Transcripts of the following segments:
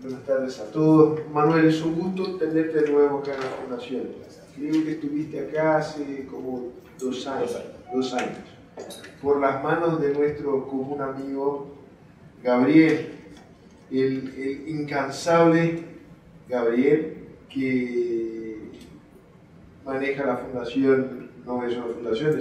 Buenas tardes a todos. Manuel, es un gusto tenerte de nuevo acá en la Fundación. Creo que estuviste acá hace como 2 años. 2 años. Por las manos de nuestro común amigo Gabriel, el incansable Gabriel, que maneja la Fundación, no es una fundación,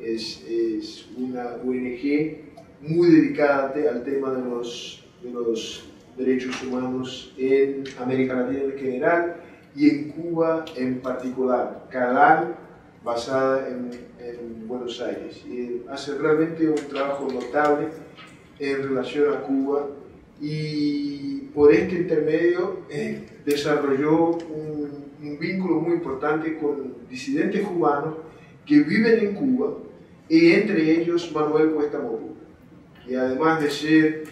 es una ONG muy dedicada al tema de los derechos humanos en América Latina en general y en Cuba en particular. CADAL, basada en Buenos Aires. Y hace realmente un trabajo notable en relación a Cuba y por este intermedio desarrolló un vínculo muy importante con disidentes cubanos que viven en Cuba, y entre ellos Manuel Cuesta Moruga, que además de ser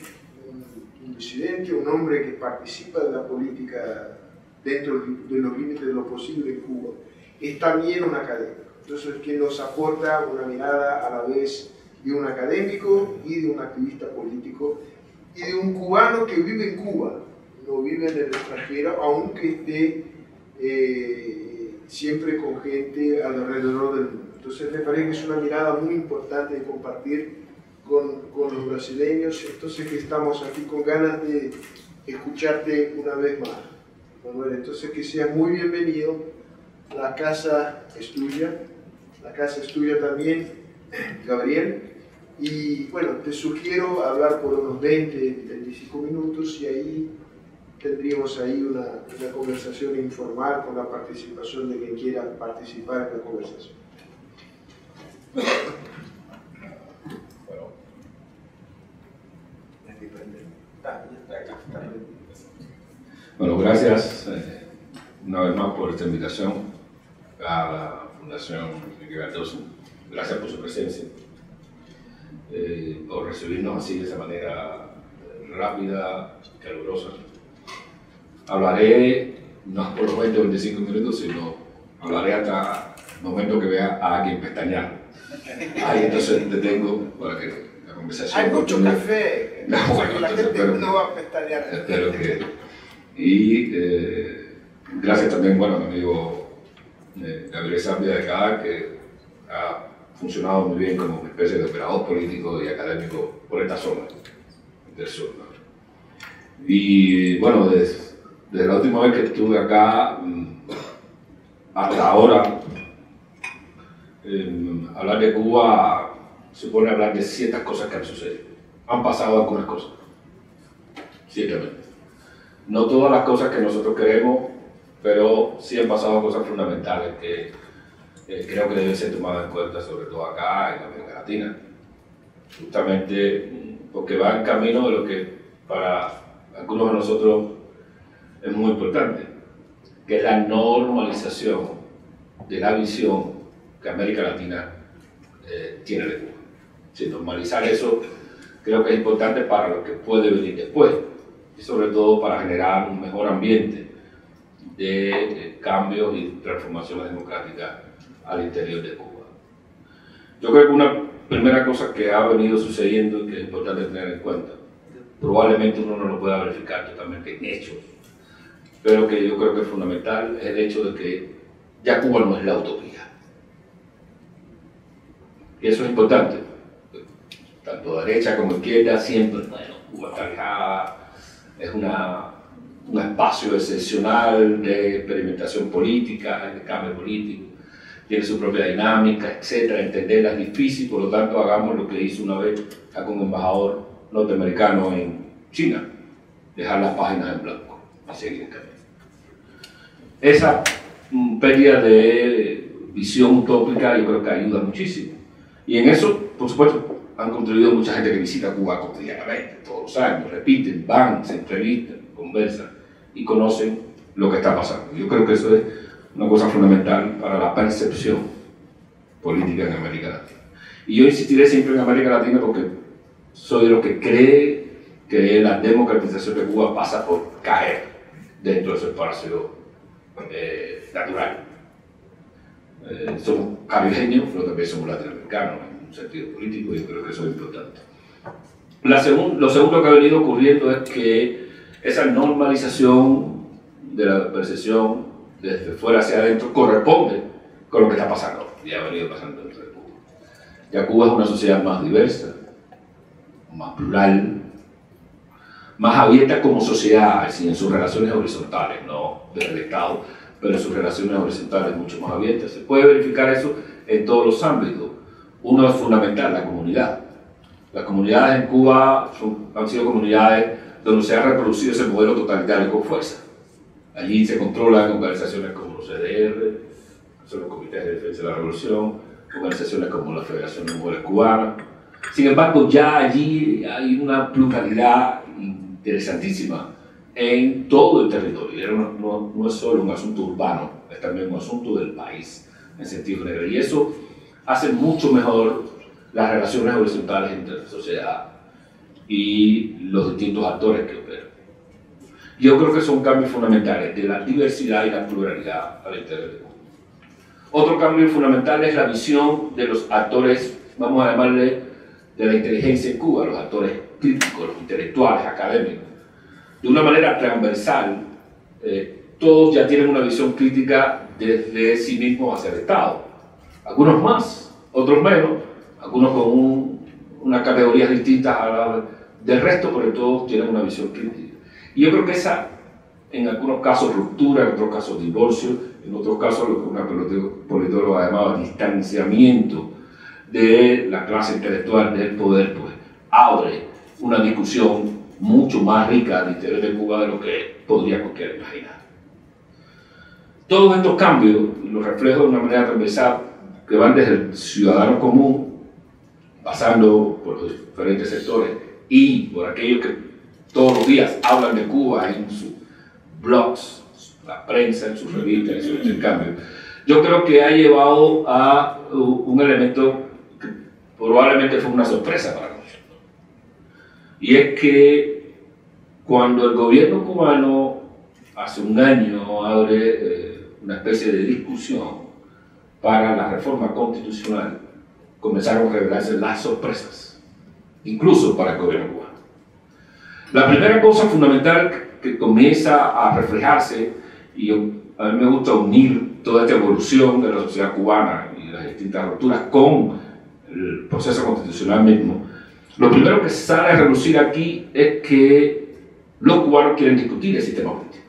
un disidente, un hombre que participa de la política dentro de los límites de lo posible en Cuba, es también un académico. Entonces, que nos aporta una mirada a la vez de un académico y de un activista político y de un cubano que vive en Cuba, no vive en el extranjero, aunque esté siempre con gente alrededor del mundo. Entonces, me parece que es una mirada muy importante de compartir con los brasileños. Entonces, que estamos aquí con ganas de escucharte una vez más, Manuel. Entonces, que seas muy bienvenido. La casa es tuya. La casa es tuya también, Gabriel. Y bueno, te sugiero hablar por unos 20-25 minutos y ahí tendríamos ahí una conversación informal con la participación de quien quiera participar en la conversación. Bueno, gracias una vez más por esta invitación a la Fundación Miguel Cardoso. Gracias por su presencia, por recibirnos así de esa manera rápida y calurosa. Hablaré no por los 20 o 25 minutos, sino hablaré hasta el momento que vea a alguien pestañear. Ahí entonces detengo para que la conversación... Hay mucho café, no, bueno, la gente no va a pestañear. Espero que... Y gracias también, bueno, a mi amigo Gabriel Zambia de CADAL, que ha funcionado muy bien como una especie de operador político y académico por esta zona del sur, ¿no? Y bueno, desde la última vez que estuve acá hasta ahora, hablar de Cuba supone hablar de ciertas cosas que han sucedido. Han pasado algunas cosas, ciertamente. No todas las cosas que nosotros queremos, pero sí han pasado cosas fundamentales que creo que deben ser tomadas en cuenta, sobre todo acá en América Latina. Justamente porque va en camino de lo que para algunos de nosotros es muy importante, que es la normalización de la visión que América Latina tiene de Cuba. Si normalizar eso creo que es importante para lo que puede venir después y sobre todo para generar un mejor ambiente de cambios y transformaciones democráticas al interior de Cuba. Yo creo que una primera cosa que ha venido sucediendo y que es importante tener en cuenta, probablemente uno no lo pueda verificar totalmente en hechos, pero que yo creo que es fundamental, es el hecho de que ya Cuba no es la utopía. Y eso es importante. Tanto derecha como izquierda siempre, bueno, Cuba está alejada, es un espacio excepcional de experimentación política, de cambio político, tiene su propia dinámica, etcétera. Entenderla es difícil, por lo tanto hagamos lo que hizo una vez algún embajador norteamericano en China, dejar las páginas en blanco y seguir el camino. Esa pérdida de visión utópica yo creo que ayuda muchísimo. Y en eso, por supuesto, han contribuido mucha gente que visita Cuba cotidianamente, todos los años, repiten, van, se entrevistan, conversan y conocen lo que está pasando. Yo creo que eso es una cosa fundamental para la percepción política en América Latina. Y yo insistiré siempre en América Latina porque soy de los que cree que la democratización de Cuba pasa por caer dentro de su espacio natural. Somos caribeños, pero también somos latinoamericanos en un sentido político y yo creo que eso es importante. Lo segundo que ha venido ocurriendo es que esa normalización de la percepción desde fuera hacia adentro corresponde con lo que está pasando y ha venido pasando dentro de Cuba. Ya Cuba es una sociedad más diversa, más plural, más abierta como sociedad, en sus relaciones horizontales, no desde el Estado, pero en sus relaciones horizontales mucho más abiertas. Se puede verificar eso en todos los ámbitos. Uno es fundamental, la comunidad. Las comunidades en Cuba han sido comunidades donde se ha reproducido ese modelo totalitario con fuerza. Allí se controlan organizaciones como los CDR, son los Comités de Defensa de la Revolución, organizaciones como la Federación de Mujeres Cubanas. Sin embargo, ya allí hay una pluralidad interesantísima en todo el territorio. No es solo un asunto urbano, es también un asunto del país, en sentido general. Y eso hace mucho mejor las relaciones horizontales entre la sociedad y los distintos actores que operan. Yo creo que son cambios fundamentales de la diversidad y la pluralidad al interior de Cuba. Otro cambio fundamental es la visión de los actores, vamos a llamarle, de la inteligencia en Cuba, los actores críticos, los intelectuales, académicos. De una manera transversal, todos ya tienen una visión crítica desde sí mismos hacia el Estado. Algunos más, otros menos, algunos con unas categorías distintas a las del resto, pero todos tienen una visión crítica. Y yo creo que esa, en algunos casos, ruptura, en otros casos, divorcio, en otros casos, lo que una politóloga llamaba distanciamiento de la clase intelectual, del poder, pues abre una discusión mucho más rica al interior de Cuba de lo que podría cualquiera imaginar. Todos estos cambios los reflejo de una manera transversal que van desde el ciudadano común, pasando por los diferentes sectores y por aquellos que todos los días hablan de Cuba en sus blogs, la prensa, en sus revistas, en sus intercambios. Yo creo que ha llevado a un elemento que probablemente fue una sorpresa para nosotros. Y es que cuando el gobierno cubano hace un año abre una especie de discusión para la reforma constitucional, comenzaron a revelarse las sorpresas, incluso para el gobierno cubano. La primera cosa fundamental que comienza a reflejarse, y a mí me gusta unir toda esta evolución de la sociedad cubana y las distintas rupturas con el proceso constitucional mismo, lo primero que sale a relucir aquí es que los cubanos quieren discutir el sistema político.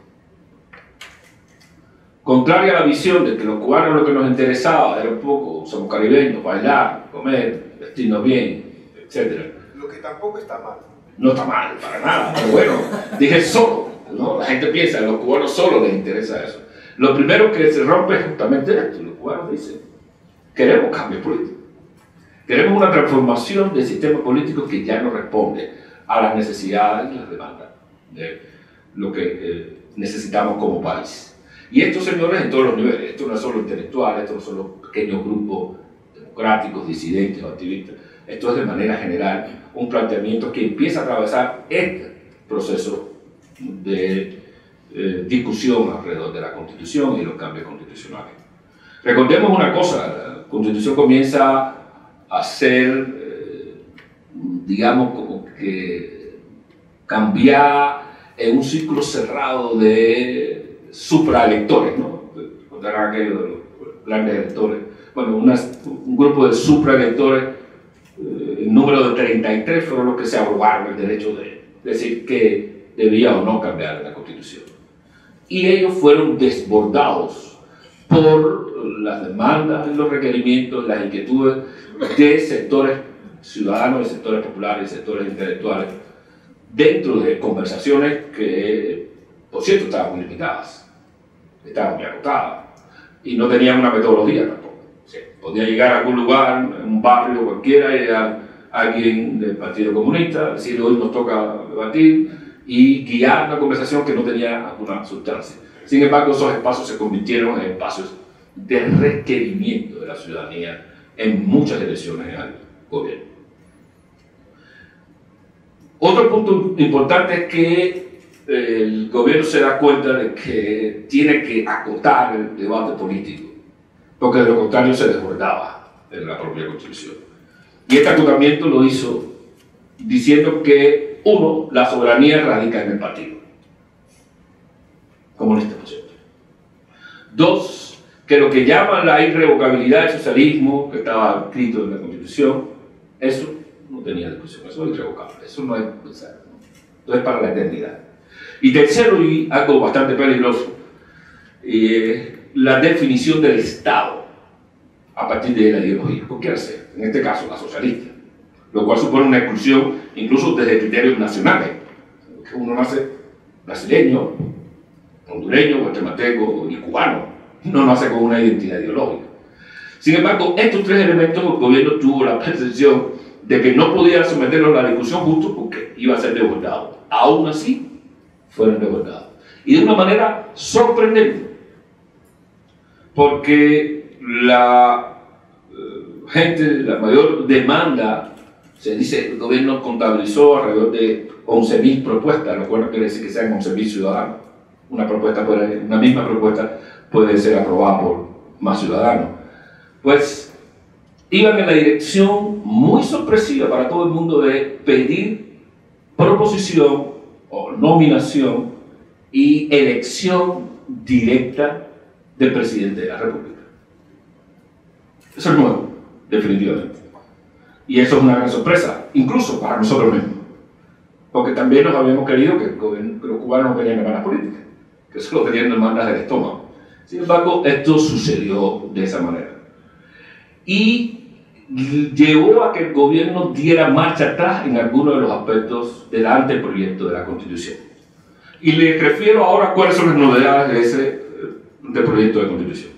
Contrario a la visión de que los cubanos lo que nos interesaba era un poco, somos caribeños, bailar, comer, vestirnos bien, etc. Lo que tampoco está mal. No está mal, para nada, pero bueno, dije solo, ¿no? La gente piensa, a los cubanos solo les interesa eso. Lo primero que se rompe es justamente esto, los cubanos dicen, queremos cambio político. Queremos una transformación del sistema político que ya no responde a las necesidades y las demandas de lo que necesitamos como país. Y estos señores en todos los niveles, esto no es solo intelectual, esto no son los pequeños grupos democráticos, disidentes o activistas, esto es de manera general un planteamiento que empieza a atravesar este proceso de discusión alrededor de la Constitución y los cambios constitucionales. Recordemos una cosa, la Constitución comienza a ser, digamos, como que cambiar en un círculo cerrado de supraelectores, ¿no? Recordarán aquello de los grandes electores. Bueno, un grupo de supraelectores, el número de 33 fueron los que se arrogaron el derecho de decir que debía o no cambiar la Constitución. Y ellos fueron desbordados por las demandas, los requerimientos, las inquietudes de sectores ciudadanos, de sectores populares, de sectores intelectuales, dentro de conversaciones que, por cierto, estaban muy limitadas, estaban muy acotadas y no tenían una metodología tampoco. O sea, podía llegar a algún lugar, en un barrio cualquiera, y a alguien del Partido Comunista, decir hoy nos toca debatir y guiar una conversación que no tenía alguna sustancia. Sin embargo, esos espacios se convirtieron en espacios de requerimiento de la ciudadanía en muchas elecciones al gobierno. Otro punto importante es que el gobierno se da cuenta de que tiene que acotar el debate político, porque de lo contrario se desbordaba en la propia Constitución. Y este acotamiento lo hizo diciendo que, uno, la soberanía radica en el partido. comunista por siempre. Dos, que lo que llaman la irrevocabilidad del socialismo, que estaba escrito en la Constitución, eso no tenía discusión, eso es irrevocable, eso no es pensar, ¿no? Entonces para la eternidad. Y tercero, y algo bastante peligroso, la definición del Estado a partir de la ideología, cualquiera sea, en este caso la socialista, lo cual supone una exclusión incluso desde criterios nacionales, que uno nace brasileño, hondureño, guatemalteco y cubano, no nace con una identidad ideológica. Sin embargo, estos tres elementos el gobierno tuvo la percepción de que no podía someterlos a la discusión justo porque iba a ser desbordado. Aún así, fueron desbordados. Y de una manera sorprendente, porque la gente, la mayor demanda, se dice, el gobierno contabilizó alrededor de 11.000 propuestas, lo cual no quiere decir que sean 11.000 ciudadanos. Una misma propuesta puede ser aprobada por más ciudadanos. Pues iban en la dirección muy sorpresiva para todo el mundo de pedir proposición o nominación y elección directa del presidente de la República. Eso es nuevo, definitivamente. Y eso es una gran sorpresa, incluso para nosotros mismos. Porque también nos habíamos querido que los cubanos no tenían hermanas políticas, que solo tenían demandas del estómago. Sin embargo, esto sucedió de esa manera. Y llevó a que el gobierno diera marcha atrás en algunos de los aspectos del anteproyecto de la Constitución. Y les refiero ahora cuáles son las novedades de ese proyecto de Constitución.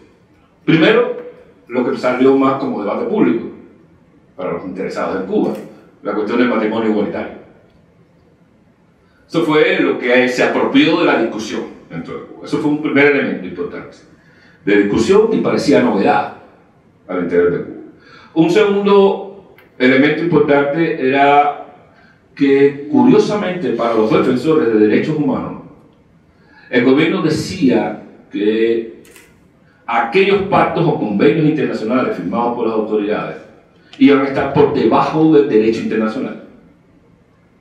Primero, lo que salió más como debate público para los interesados en Cuba, la cuestión del matrimonio igualitario. Eso fue lo que se apropió de la discusión dentro de Cuba. Eso fue un primer elemento importante de discusión y parecía novedad al interior de Cuba. Un segundo elemento importante era que, curiosamente, para los defensores de derechos humanos, el gobierno decía que aquellos pactos o convenios internacionales firmados por las autoridades iban a estar por debajo del derecho internacional.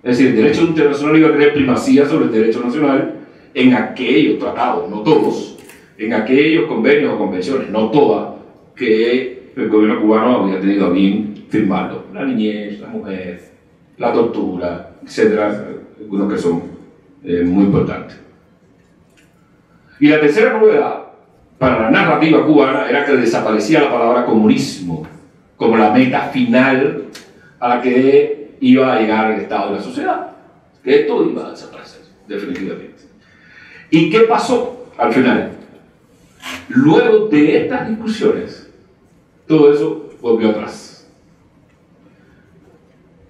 Es decir, el derecho internacional iba a tener primacía sobre el derecho nacional en aquellos tratados, no todos, en aquellos convenios o convenciones, no todas, que el gobierno cubano había tenido a bien firmarlo. La niñez, la mujer, la tortura, etcétera, algunos que son muy importantes. Y la tercera novedad para la narrativa cubana era que desaparecía la palabra comunismo como la meta final a la que iba a llegar el Estado y la sociedad. Que esto iba a desaparecer, definitivamente. ¿Y qué pasó al final? Luego de estas discusiones, todo eso volvió atrás.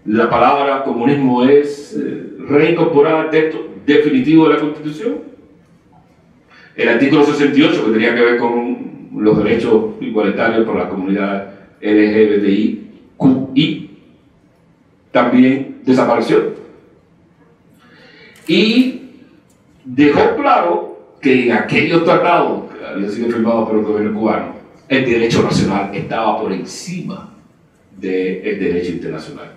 La palabra comunismo es reincorporada al texto definitivo de la Constitución. El artículo 68, que tenía que ver con los derechos igualitarios por la comunidad LGBTIQI, también desapareció. Y dejó claro que en aquellos tratados que habían sido firmados por el gobierno cubano, el derecho nacional estaba por encima del derecho internacional.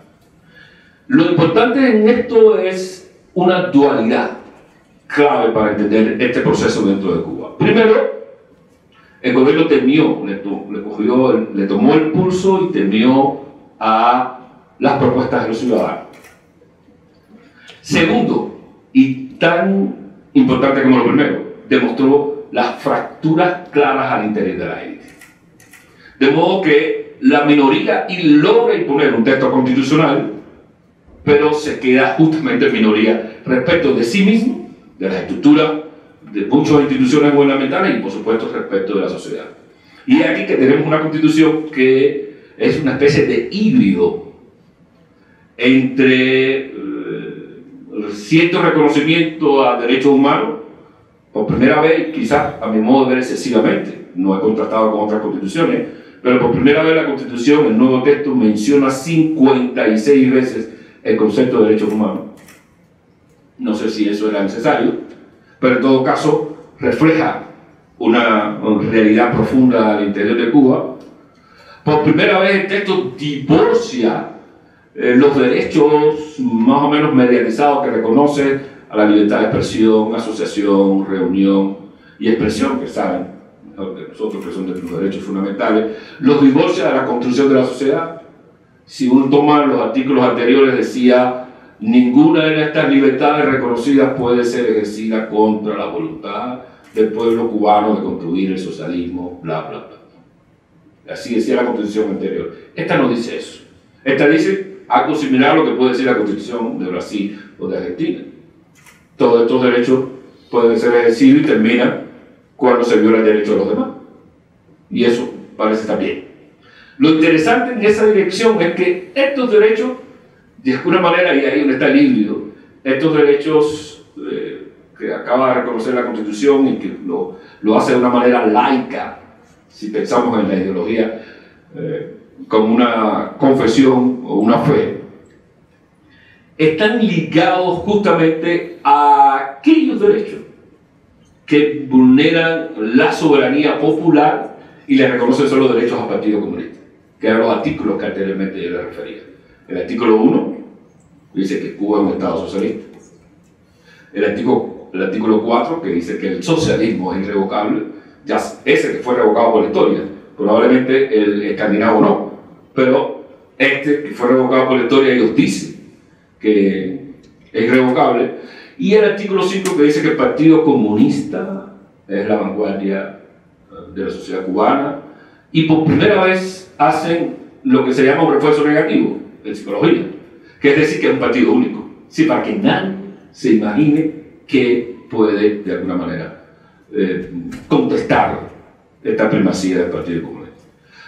Lo importante en esto es una dualidad clave para entender este proceso dentro de Cuba. Primero, el gobierno temió, le tomó el pulso y temió a las propuestas de los ciudadanos. Segundo, y tan importante como lo primero, demostró las fracturas claras al interior de la élite. De modo que la minoría logra imponer un texto constitucional, pero se queda justamente en minoría respecto de sí mismo, de las estructuras, de muchas instituciones gubernamentales y, por supuesto, respecto de la sociedad. Y es aquí que tenemos una constitución que es una especie de híbrido entre cierto reconocimiento a derechos humanos, por primera vez, quizás a mi modo de ver excesivamente, no he contrastado con otras constituciones, pero por primera vez la Constitución, el nuevo texto, menciona 56 veces el concepto de derechos humanos. No sé si eso era necesario, pero en todo caso refleja una realidad profunda al interior de Cuba. Por primera vez el texto divorcia los derechos más o menos mediatizados que reconoce a la libertad de expresión, asociación, reunión, y expresión, que saben mejor que nosotros que son de los derechos fundamentales, los divorcia de la construcción de la sociedad. Si uno toma los artículos anteriores, decía: ninguna de estas libertades reconocidas puede ser ejercida contra la voluntad del pueblo cubano de construir el socialismo, bla, bla, bla. Así decía la Constitución anterior. Esta no dice eso. Esta dice algo similar a lo que puede decir la Constitución de Brasil o de Argentina. Todos estos derechos pueden ser ejercidos y terminan cuando se viola el derecho de los demás. Y eso parece estar bien. Lo interesante en esa dirección es que estos derechos, de alguna manera, y ahí donde está el híbrido, estos derechos que acaba de reconocer la Constitución y que lo hace de una manera laica, si pensamos en la ideología, como una confesión o una fe, están ligados justamente a aquellos derechos que vulneran la soberanía popular y le reconocen solo derechos al Partido Comunista, que eran los artículos que anteriormente yo le refería. El artículo 1 dice que Cuba es un Estado socialista. El artículo 4, que dice que el socialismo es irrevocable, ya ese que fue revocado por la historia, probablemente el escandinavo no, pero este que fue revocado por la historia, ellos dicen que es irrevocable. Y el artículo 5, que dice que el Partido Comunista es la vanguardia de la sociedad cubana, y por primera vez hacen lo que se llama un refuerzo negativo en psicología, que es decir que es un partido único, sí, para que nadie se imagine que puede de alguna manera contestar esta primacía del Partido Comunista.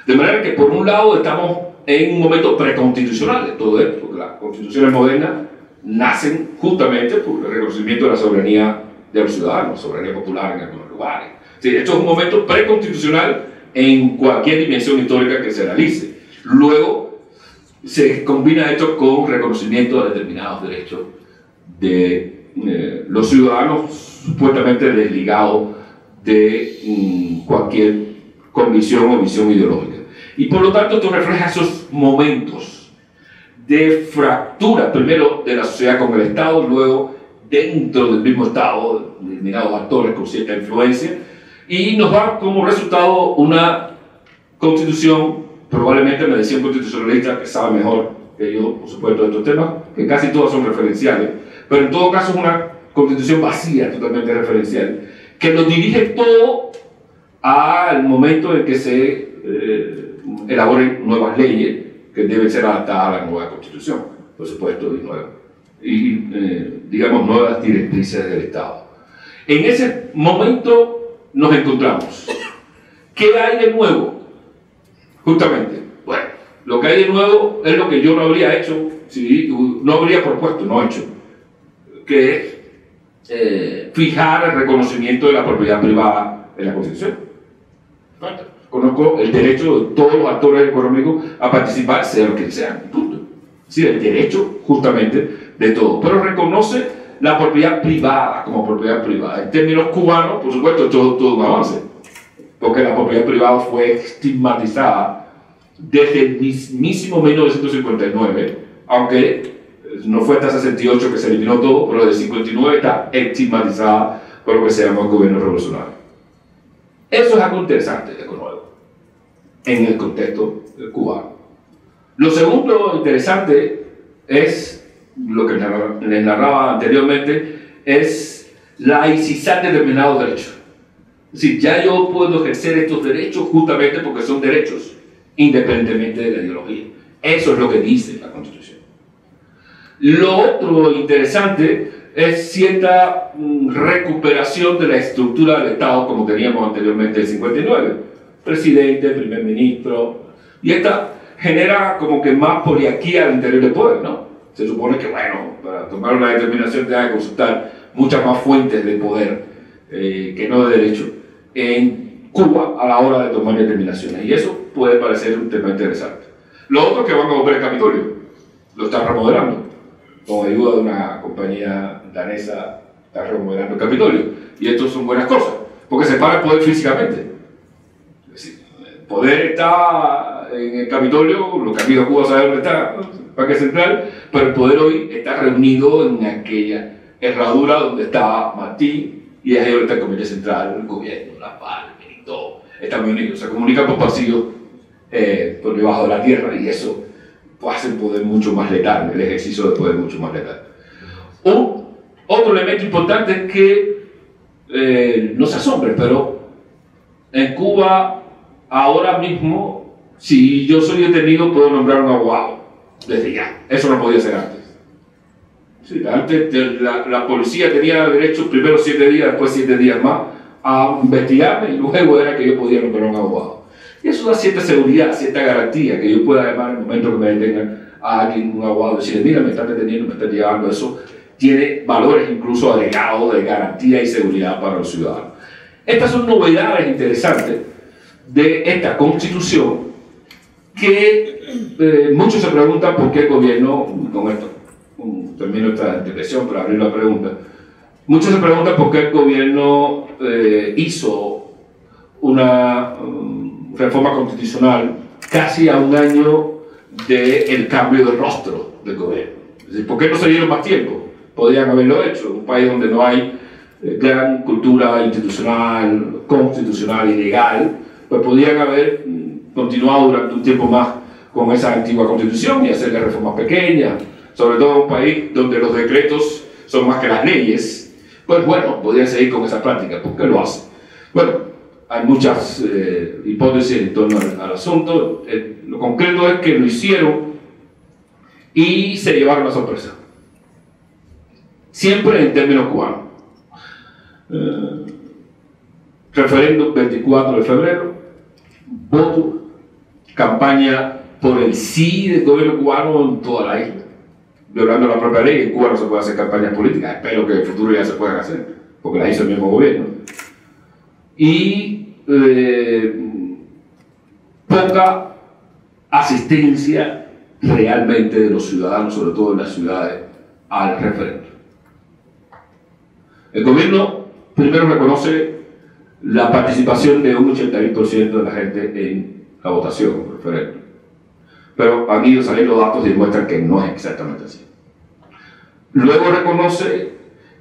De manera que por un lado estamos en un momento preconstitucional de todo esto, porque las constituciones modernas nacen justamente por el reconocimiento de la soberanía de los ciudadanos, soberanía popular en algunos lugares. Sí, esto es un momento preconstitucional en cualquier dimensión histórica que se realice. Luego se combina esto con reconocimiento de determinados derechos de los ciudadanos supuestamente desligados de cualquier convicción o visión ideológica. Y por lo tanto esto refleja esos momentos de fractura, primero de la sociedad con el Estado, luego dentro del mismo Estado, determinados actores con cierta influencia, y nos da como resultado una constitución, probablemente me decía un constitucionalista que sabe mejor que yo, por supuesto, de estos temas, que casi todos son referenciales, pero en todo caso es una constitución vacía, totalmente referencial, que nos dirige todo al momento en que se elaboren nuevas leyes que deben ser adaptadas a la nueva constitución, por supuesto, digamos, nuevas directrices del Estado. En ese momento nos encontramos. ¿Qué hay de nuevo? Justamente, bueno, lo que hay de nuevo es lo que yo no habría hecho, si no habría propuesto, no hecho, que es fijar el reconocimiento de la propiedad privada en la Constitución. Conozco el derecho de todos los actores económicos a participar, sea lo que sean, punto. Sí, el derecho justamente de todos, pero reconoce la propiedad privada como propiedad privada. En términos cubanos, por supuesto, todo un avance, porque la propiedad privada fue estigmatizada desde el mismísimo 1959, aunque no fue hasta 68 que se eliminó todo, pero desde 59 está estigmatizada por lo que se llama el gobierno revolucionario. Eso es algo interesante, de nuevo, en el contexto cubano. Lo segundo interesante es lo que les narraba anteriormente, es la laicidad de determinados derechos. Es decir, ya yo puedo ejercer estos derechos justamente porque son derechos, independientemente de la ideología. Eso es lo que dice la Constitución. Lo otro interesante es cierta recuperación de la estructura del Estado como teníamos anteriormente en el 59. Presidente, primer ministro, y esta genera como que más poliarquía al interior del poder, ¿no? Se supone que, bueno, para tomar una determinación tenga que consultar muchas más fuentes de poder que no de derecho en Cuba a la hora de tomar determinaciones. Y eso puede parecer un tema interesante. Lo otro es que van a volver el Capitolio. Lo están remodelando. Con ayuda de una compañía danesa, están remodelando el Capitolio. Y esto son buenas cosas, porque se para el poder físicamente. Es decir, el poder está en el Capitolio, lo que ha ido a Cuba sabe dónde está, el Parque Central, pero el poder hoy está reunido en aquella herradura donde estaba Martí y ahí ahorita el Comité Central, el gobierno, la FARC y todo, están unidos, se comunican por pasillos por debajo de la tierra, y eso hace el poder mucho más letal, el ejercicio del poder mucho más letal. Otro elemento importante es que, no se asombren, pero en Cuba ahora mismo, si yo soy detenido, puedo nombrar un abogado desde ya. Eso no podía ser antes. Sí, antes la policía tenía derecho primero 7 días, después 7 días más a investigarme, y luego era que yo podía nombrar un abogado. Y eso da cierta seguridad, cierta garantía, que yo pueda llamar en el momento que me detengan a alguien, un abogado, decirle, mira, me están deteniendo, me están llevando. Eso tiene valores incluso agregados de garantía y seguridad para los ciudadanos. Estas son novedades interesantes de esta Constitución que muchos se preguntan por qué el gobierno, con esto termino esta intervención para abrir la pregunta, muchos se preguntan por qué el gobierno hizo una reforma constitucional casi a un año del cambio de rostro del gobierno. Es decir, ¿por qué no se dieron más tiempo? Podrían haberlo hecho. En un país donde no hay gran cultura institucional, constitucional y legal, pues podrían haber continuado durante un tiempo más con esa antigua constitución y hacerle reformas pequeñas, sobre todo en un país donde los decretos son más que las leyes. Pues bueno, podrían seguir con esa práctica. ¿Por qué lo hacen? Bueno, hay muchas hipótesis en torno al asunto. Lo concreto es que lo hicieron y se llevaron la sorpresa. Siempre en términos cubanos. Referéndum 24 de febrero, voto, campaña por el sí del gobierno cubano en toda la isla, violando la propia ley. En Cuba no se puede hacer campañas políticas, espero que en el futuro ya se puedan hacer, porque las hizo el mismo gobierno. Y poca asistencia realmente de los ciudadanos, sobre todo en las ciudades, al referéndum. El gobierno primero reconoce la participación de un 81% de la gente en la votación, el referéndum. Pero han ido saliendo datos y demuestran que no es exactamente así. Luego reconoce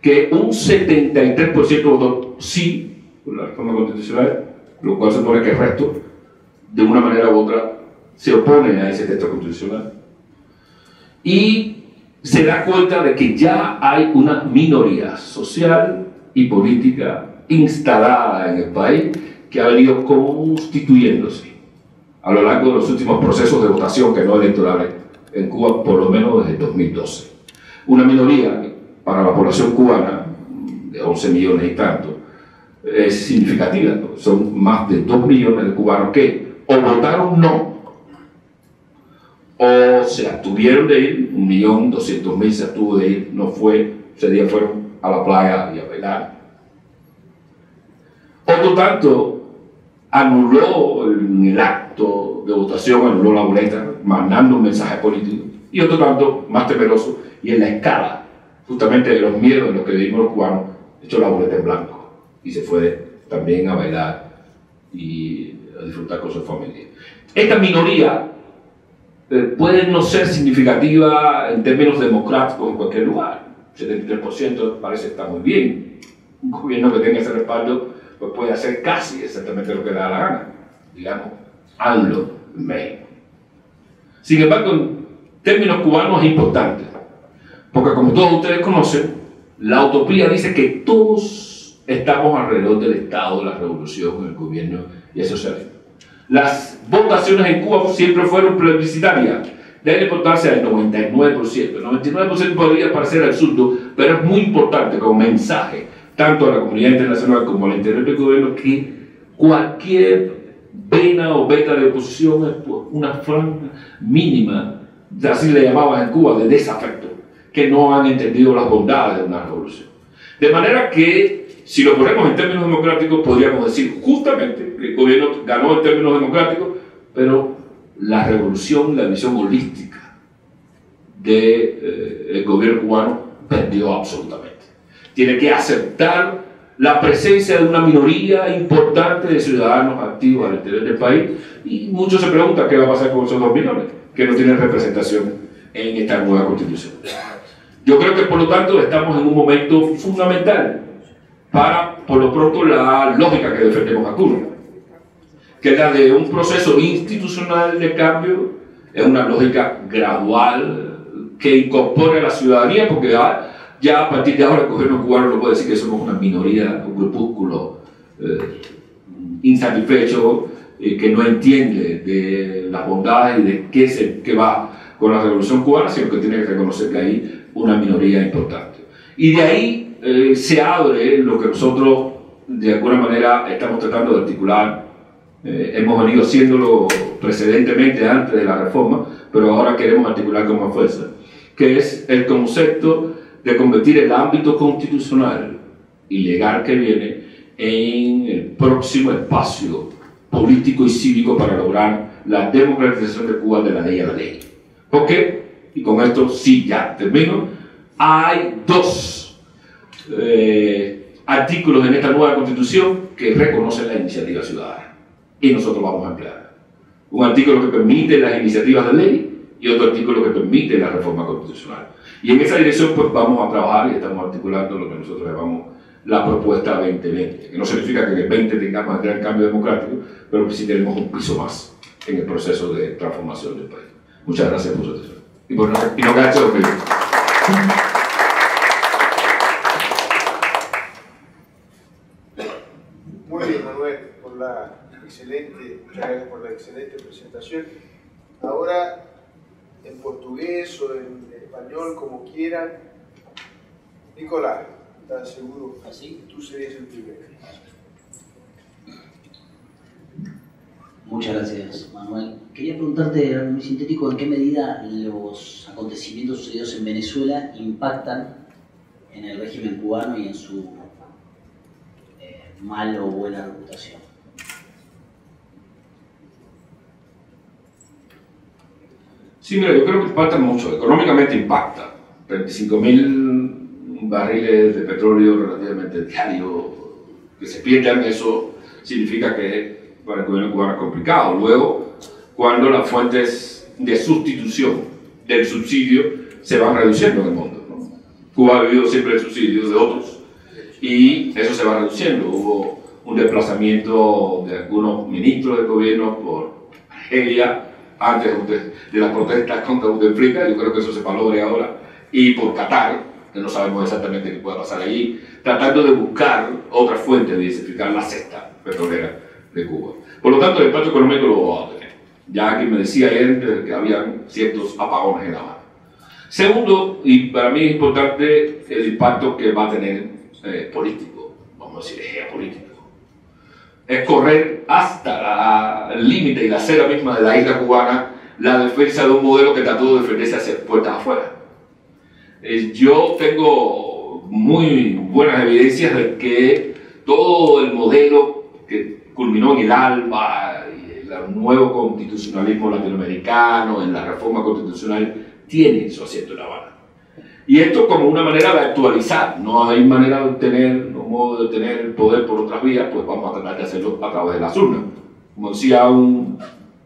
que un 73% votó sí por la reforma constitucional, lo cual supone que el resto, de una manera u otra, se opone a ese texto constitucional. Y se da cuenta de que ya hay una minoría social y política instalada en el país que ha venido constituyéndose a lo largo de los últimos procesos de votación que no electorales en Cuba, por lo menos desde 2012. Una minoría para la población cubana de 11 millones y tanto es significativa. Son más de 2 millones de cubanos que o votaron no o se abstuvieron de ir. 1.200.000 se abstuvo de ir, no fue, ese día fueron a la playa y a bailar. Otro tanto anuló el acto de votación, anuló la boleta, mandando un mensaje político. Y otro tanto, más temeroso, y en la escala, justamente de los miedos de los que vivimos los cubanos, echó la boleta en blanco y se fue también a bailar y a disfrutar con su familia. Esta minoría puede no ser significativa en términos democráticos en cualquier lugar. 73% parece estar muy bien. Un gobierno que tenga ese respaldo pues puede hacer casi exactamente lo que le da la gana. Digamos, AMLO en México. Sin embargo, en términos cubanos es importante, porque como todos ustedes conocen, la utopía dice que todos estamos alrededor del Estado, de la revolución, el gobierno y el socialismo. Las votaciones en Cuba siempre fueron plebiscitarias. Debe importarse al 99%. El 99% podría parecer absurdo, pero es muy importante como mensaje, tanto a la comunidad internacional como al interior del gobierno, que cualquier vena o beta de oposición es una franja mínima, así le llamaban en Cuba, de desafecto, que no han entendido las bondades de una revolución. De manera que, si lo ponemos en términos democráticos, podríamos decir justamente que el gobierno ganó en términos democráticos, pero la revolución, la visión holística del gobierno cubano perdió absolutamente. Tiene que aceptar la presencia de una minoría importante de ciudadanos activos al interior del país, y muchos se preguntan qué va a pasar con esos 2 millones que no tienen representación en esta nueva constitución. Yo creo que por lo tanto estamos en un momento fundamental para, por lo pronto, la lógica que defendemos a Cuba, que es la de un proceso institucional de cambio, es una lógica gradual que incorpore a la ciudadanía, porque ya a partir de ahora el gobierno cubano no puede decir que somos una minoría, un grupúsculo insatisfecho, que no entiende de las bondades y de qué va con la revolución cubana, sino que tiene que reconocer que hay una minoría importante. Y de ahí se abre lo que nosotros de alguna manera estamos tratando de articular. Hemos venido haciéndolo precedentemente antes de la reforma, pero ahora queremos articular con más fuerza, que es el concepto de convertir el ámbito constitucional y legal que viene en el próximo espacio político y cívico para lograr la democratización de Cuba de la ley a la ley. ¿Por qué? Y con esto sí ya termino. Hay dos artículos en esta nueva Constitución que reconocen la iniciativa ciudadana y nosotros vamos a emplear. Un artículo que permite las iniciativas de ley y otro artículo que permite la reforma constitucional. Y en esa dirección pues vamos a trabajar y estamos articulando lo que nosotros llamamos la propuesta 2020, que no significa que en el 20 tengamos un gran cambio democrático, pero que sí tenemos un piso más en el proceso de transformación del país. Muchas gracias por su atención. Y no queda hecho conmigo. Muy bien, Manuel, muchas gracias por la excelente presentación. Ahora, en portugués o en español, como quieran. Nicolás, ¿estás seguro? ¿Así? Tú serías el primero. Muchas gracias, Manuel. Quería preguntarte, muy sintético, ¿en qué medida los acontecimientos sucedidos en Venezuela impactan en el régimen cubano y en su mala o buena reputación? Sí, mira, yo creo que impacta mucho. Económicamente impacta. 35.000 barriles de petróleo relativamente diarios que se pierdan, eso significa que para el gobierno cubano es complicado. Luego, cuando las fuentes de sustitución del subsidio se van reduciendo en el mundo, ¿no? Cuba ha vivido siempre el subsidio de otros y eso se va reduciendo. Hubo un desplazamiento de algunos ministros del gobierno por Argelia antes de las protestas contra Bouteflika, yo creo que eso se valore ahora, y por Qatar, que no sabemos exactamente qué pueda pasar allí, tratando de buscar otra fuente de diversificar la cesta petrolera de Cuba. Por lo tanto, el impacto económico lo vamos a tener. Ya que me decía ayer que habían ciertos apagones en La Habana. Segundo, y para mí es importante, el impacto que va a tener político, vamos a decir geopolítico. Es correr hasta el límite y la acera misma de la isla cubana la defensa de un modelo que trató de defenderse hacia puertas afuera. Yo tengo muy buenas evidencias de que todo el modelo que culminó en el ALBA, el nuevo constitucionalismo latinoamericano, en la reforma constitucional, tiene su asiento en La Habana. Y esto como una manera de actualizar, no hay manera de obtener, no modo de obtener el poder por otras vías, pues vamos a tratar de hacerlo a través de las urnas. Como decía un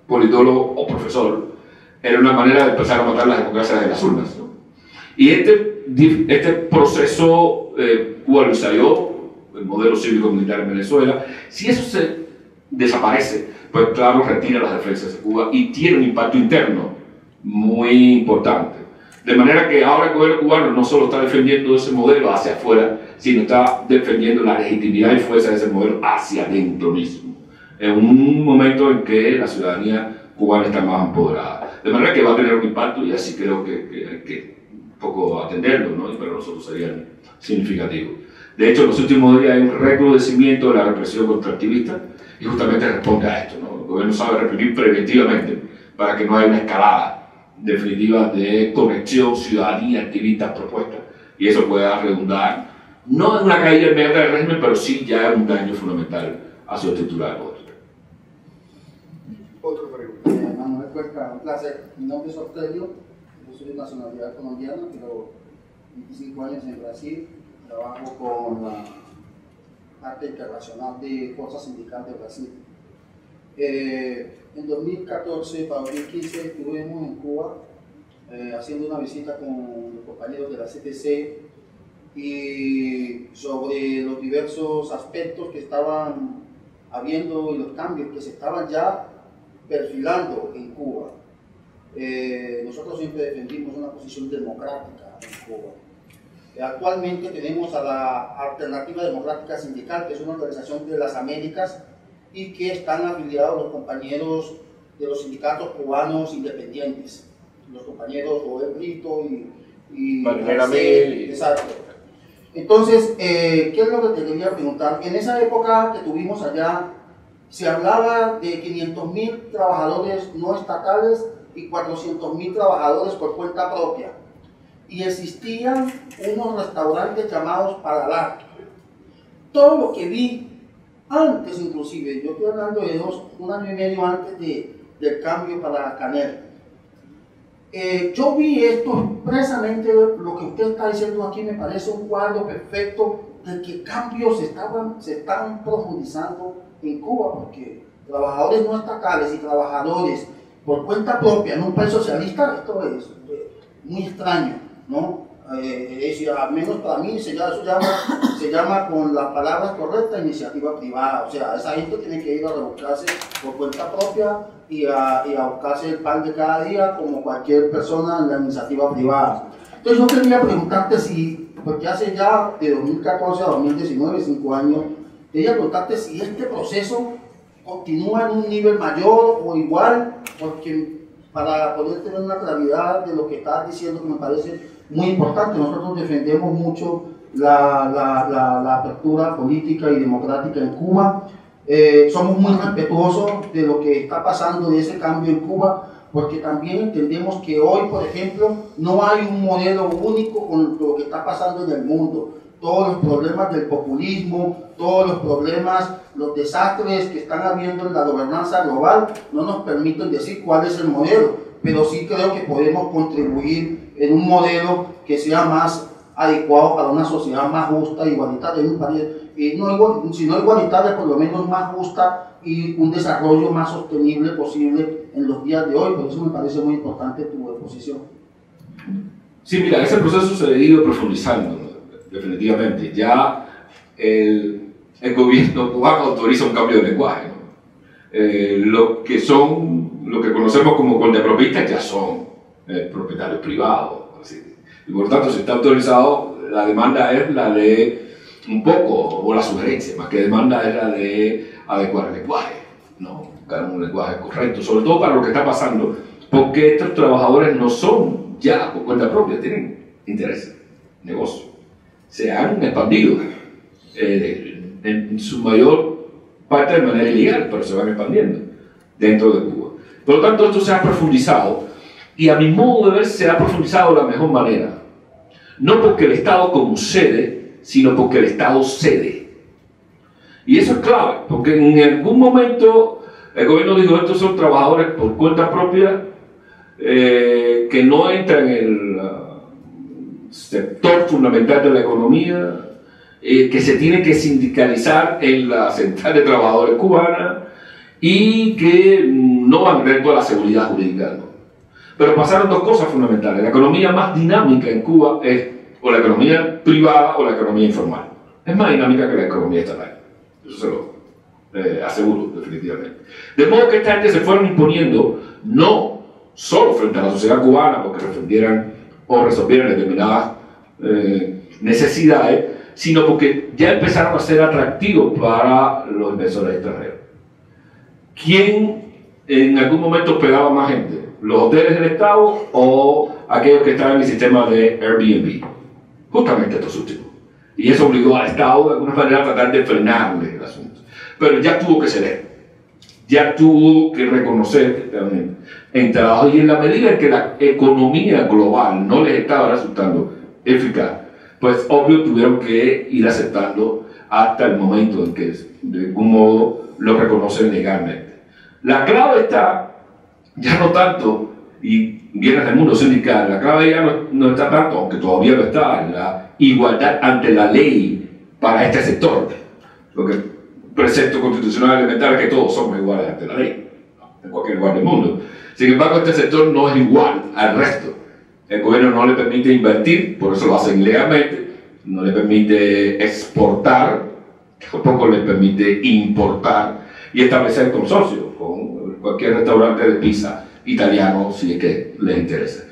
politólogo o profesor, era una manera de empezar a matar las democracias de las urnas, ¿no? Y este proceso Cuba lo ensayó, el modelo cívico-militar en Venezuela. Si eso se desaparece, pues claro, retira las defensas de Cuba y tiene un impacto interno muy importante. De manera que ahora el gobierno cubano no solo está defendiendo ese modelo hacia afuera, sino está defendiendo la legitimidad y fuerza de ese modelo hacia adentro mismo. En un momento en que la ciudadanía cubana está más empoderada. De manera que va a tener un impacto y así creo que hay que un poco atenderlo, ¿no? Y para nosotros sería significativo. De hecho, en los últimos días hay un recrudecimiento de la represión contra activistas y justamente responde a esto, ¿no? El gobierno sabe reprimir preventivamente para que no haya una escalada definitiva de conexión ciudadanía, activistas, propuestas, y eso pueda redundar no en una caída inmediata del régimen, pero sí ya en un daño fundamental a su estructura de poder. Otra pregunta. Manuel Cuenca, un placer. Mi nombre es Octavio, yo soy de nacionalidad colombiana, pero 25 años en Brasil, trabajo con la Arte Internacional de Fuerza Sindical de Brasil. En 2014 para 2015 estuvimos en Cuba haciendo una visita con los compañeros de la CTC y sobre los diversos aspectos que estaban habiendo y los cambios que se estaban ya perfilando en Cuba. Nosotros siempre defendimos una posición democrática en Cuba. Actualmente tenemos a la Alternativa Democrática Sindical, que es una organización de las Américas y que están afiliados los compañeros de los sindicatos cubanos independientes, los compañeros Joel Brito y exacto. Entonces, ¿qué es lo que te quería preguntar? En esa época que tuvimos allá, se hablaba de 500.000 trabajadores no estatales y 400.000 trabajadores por cuenta propia. Y existían unos restaurantes llamados Paralar. Todo lo que vi antes, inclusive, yo estoy hablando de un año y medio antes del cambio para Canel. Yo vi esto expresamente, lo que usted está diciendo aquí me parece un cuadro perfecto de que cambios se están profundizando en Cuba, porque trabajadores no estatales y trabajadores por cuenta propia en un país socialista, esto es muy extraño, ¿no? Al menos para mí se llama con las palabras correctas iniciativa privada. O sea, esa gente tiene que ir a rebuscarse por cuenta propia y a buscarse el pan de cada día como cualquier persona en la iniciativa privada. Entonces yo quería preguntarte si, porque hace ya de 2014 a 2019, 5 años, quería preguntarte si este proceso continúa en un nivel mayor o igual, porque para poder tener una claridad de lo que estás diciendo, que me parece muy importante. Nosotros defendemos mucho la apertura política y democrática en Cuba. Somos muy respetuosos de lo que está pasando, de ese cambio en Cuba, porque también entendemos que hoy, por ejemplo, no hay un modelo único con lo que está pasando en el mundo. Todos los problemas del populismo, todos los problemas, los desastres que están habiendo en la gobernanza global no nos permiten decir cuál es el modelo, pero sí creo que podemos contribuir en un modelo que sea más adecuado para una sociedad más justa, igualitaria, si no igualitaria, por lo menos más justa y un desarrollo más sostenible posible en los días de hoy. Por eso me parece muy importante tu exposición. Sí, mira, ese proceso se ha ido profundizando, ¿no? Definitivamente. Ya el gobierno cubano autoriza un cambio de lenguaje, ¿no? Lo que conocemos como coldepropistas ya son propietarios privados, así. Y por lo tanto, si está autorizado, la demanda es la de un poco, o la sugerencia, más que demanda, es la de adecuar el lenguaje, ¿no? Buscar un lenguaje correcto, sobre todo para lo que está pasando, porque estos trabajadores no son ya por cuenta propia, tienen intereses, negocios, se han expandido en su mayor parte de manera ilegal, pero se van expandiendo dentro de Cuba. Por lo tanto, esto se ha profundizado, y a mi modo de ver se ha profundizado de la mejor manera. No porque el Estado concede, sino porque el Estado cede. Y eso es clave, porque en algún momento el gobierno dijo, estos son trabajadores por cuenta propia que no entran en el sector fundamental de la economía, que se tienen que sindicalizar en la Central de Trabajadores Cubana y que no van dentro de la seguridad jurídica, ¿no? Pero pasaron dos cosas fundamentales. La economía más dinámica en Cuba es o la economía privada o la economía informal. Es más dinámica que la economía estatal. Eso se lo aseguro, definitivamente. De modo que esta gente se fueron imponiendo no solo frente a la sociedad cubana porque resolvieran determinadas necesidades, sino porque ya empezaron a ser atractivos para los inversores extranjeros. ¿Quién en algún momento pegaba más gente? ¿Los hoteles del Estado o aquellos que estaban en el sistema de Airbnb? Justamente estos últimos. Y eso obligó al Estado de alguna manera a tratar de frenarle el asunto. Pero ya tuvo que ceder, ya tuvo que reconocer que estaban en trabajo, y en la medida en que la economía global no les estaba resultando eficaz, pues obvio tuvieron que ir aceptando hasta el momento en que de algún modo lo reconocen legalmente. La clave está ya no tanto, y viene del mundo sindical, la clave ya no está tanto, aunque todavía lo está, en la igualdad ante la ley para este sector. Porque el precepto constitucional elemental es que todos somos iguales ante la ley, en cualquier lugar del mundo. Sin embargo, este sector no es igual al resto. El gobierno no le permite invertir, por eso lo hacen ilegalmente, no le permite exportar, tampoco le permite importar y establecer consorcios con cualquier restaurante de pizza italiano si es que les interesa.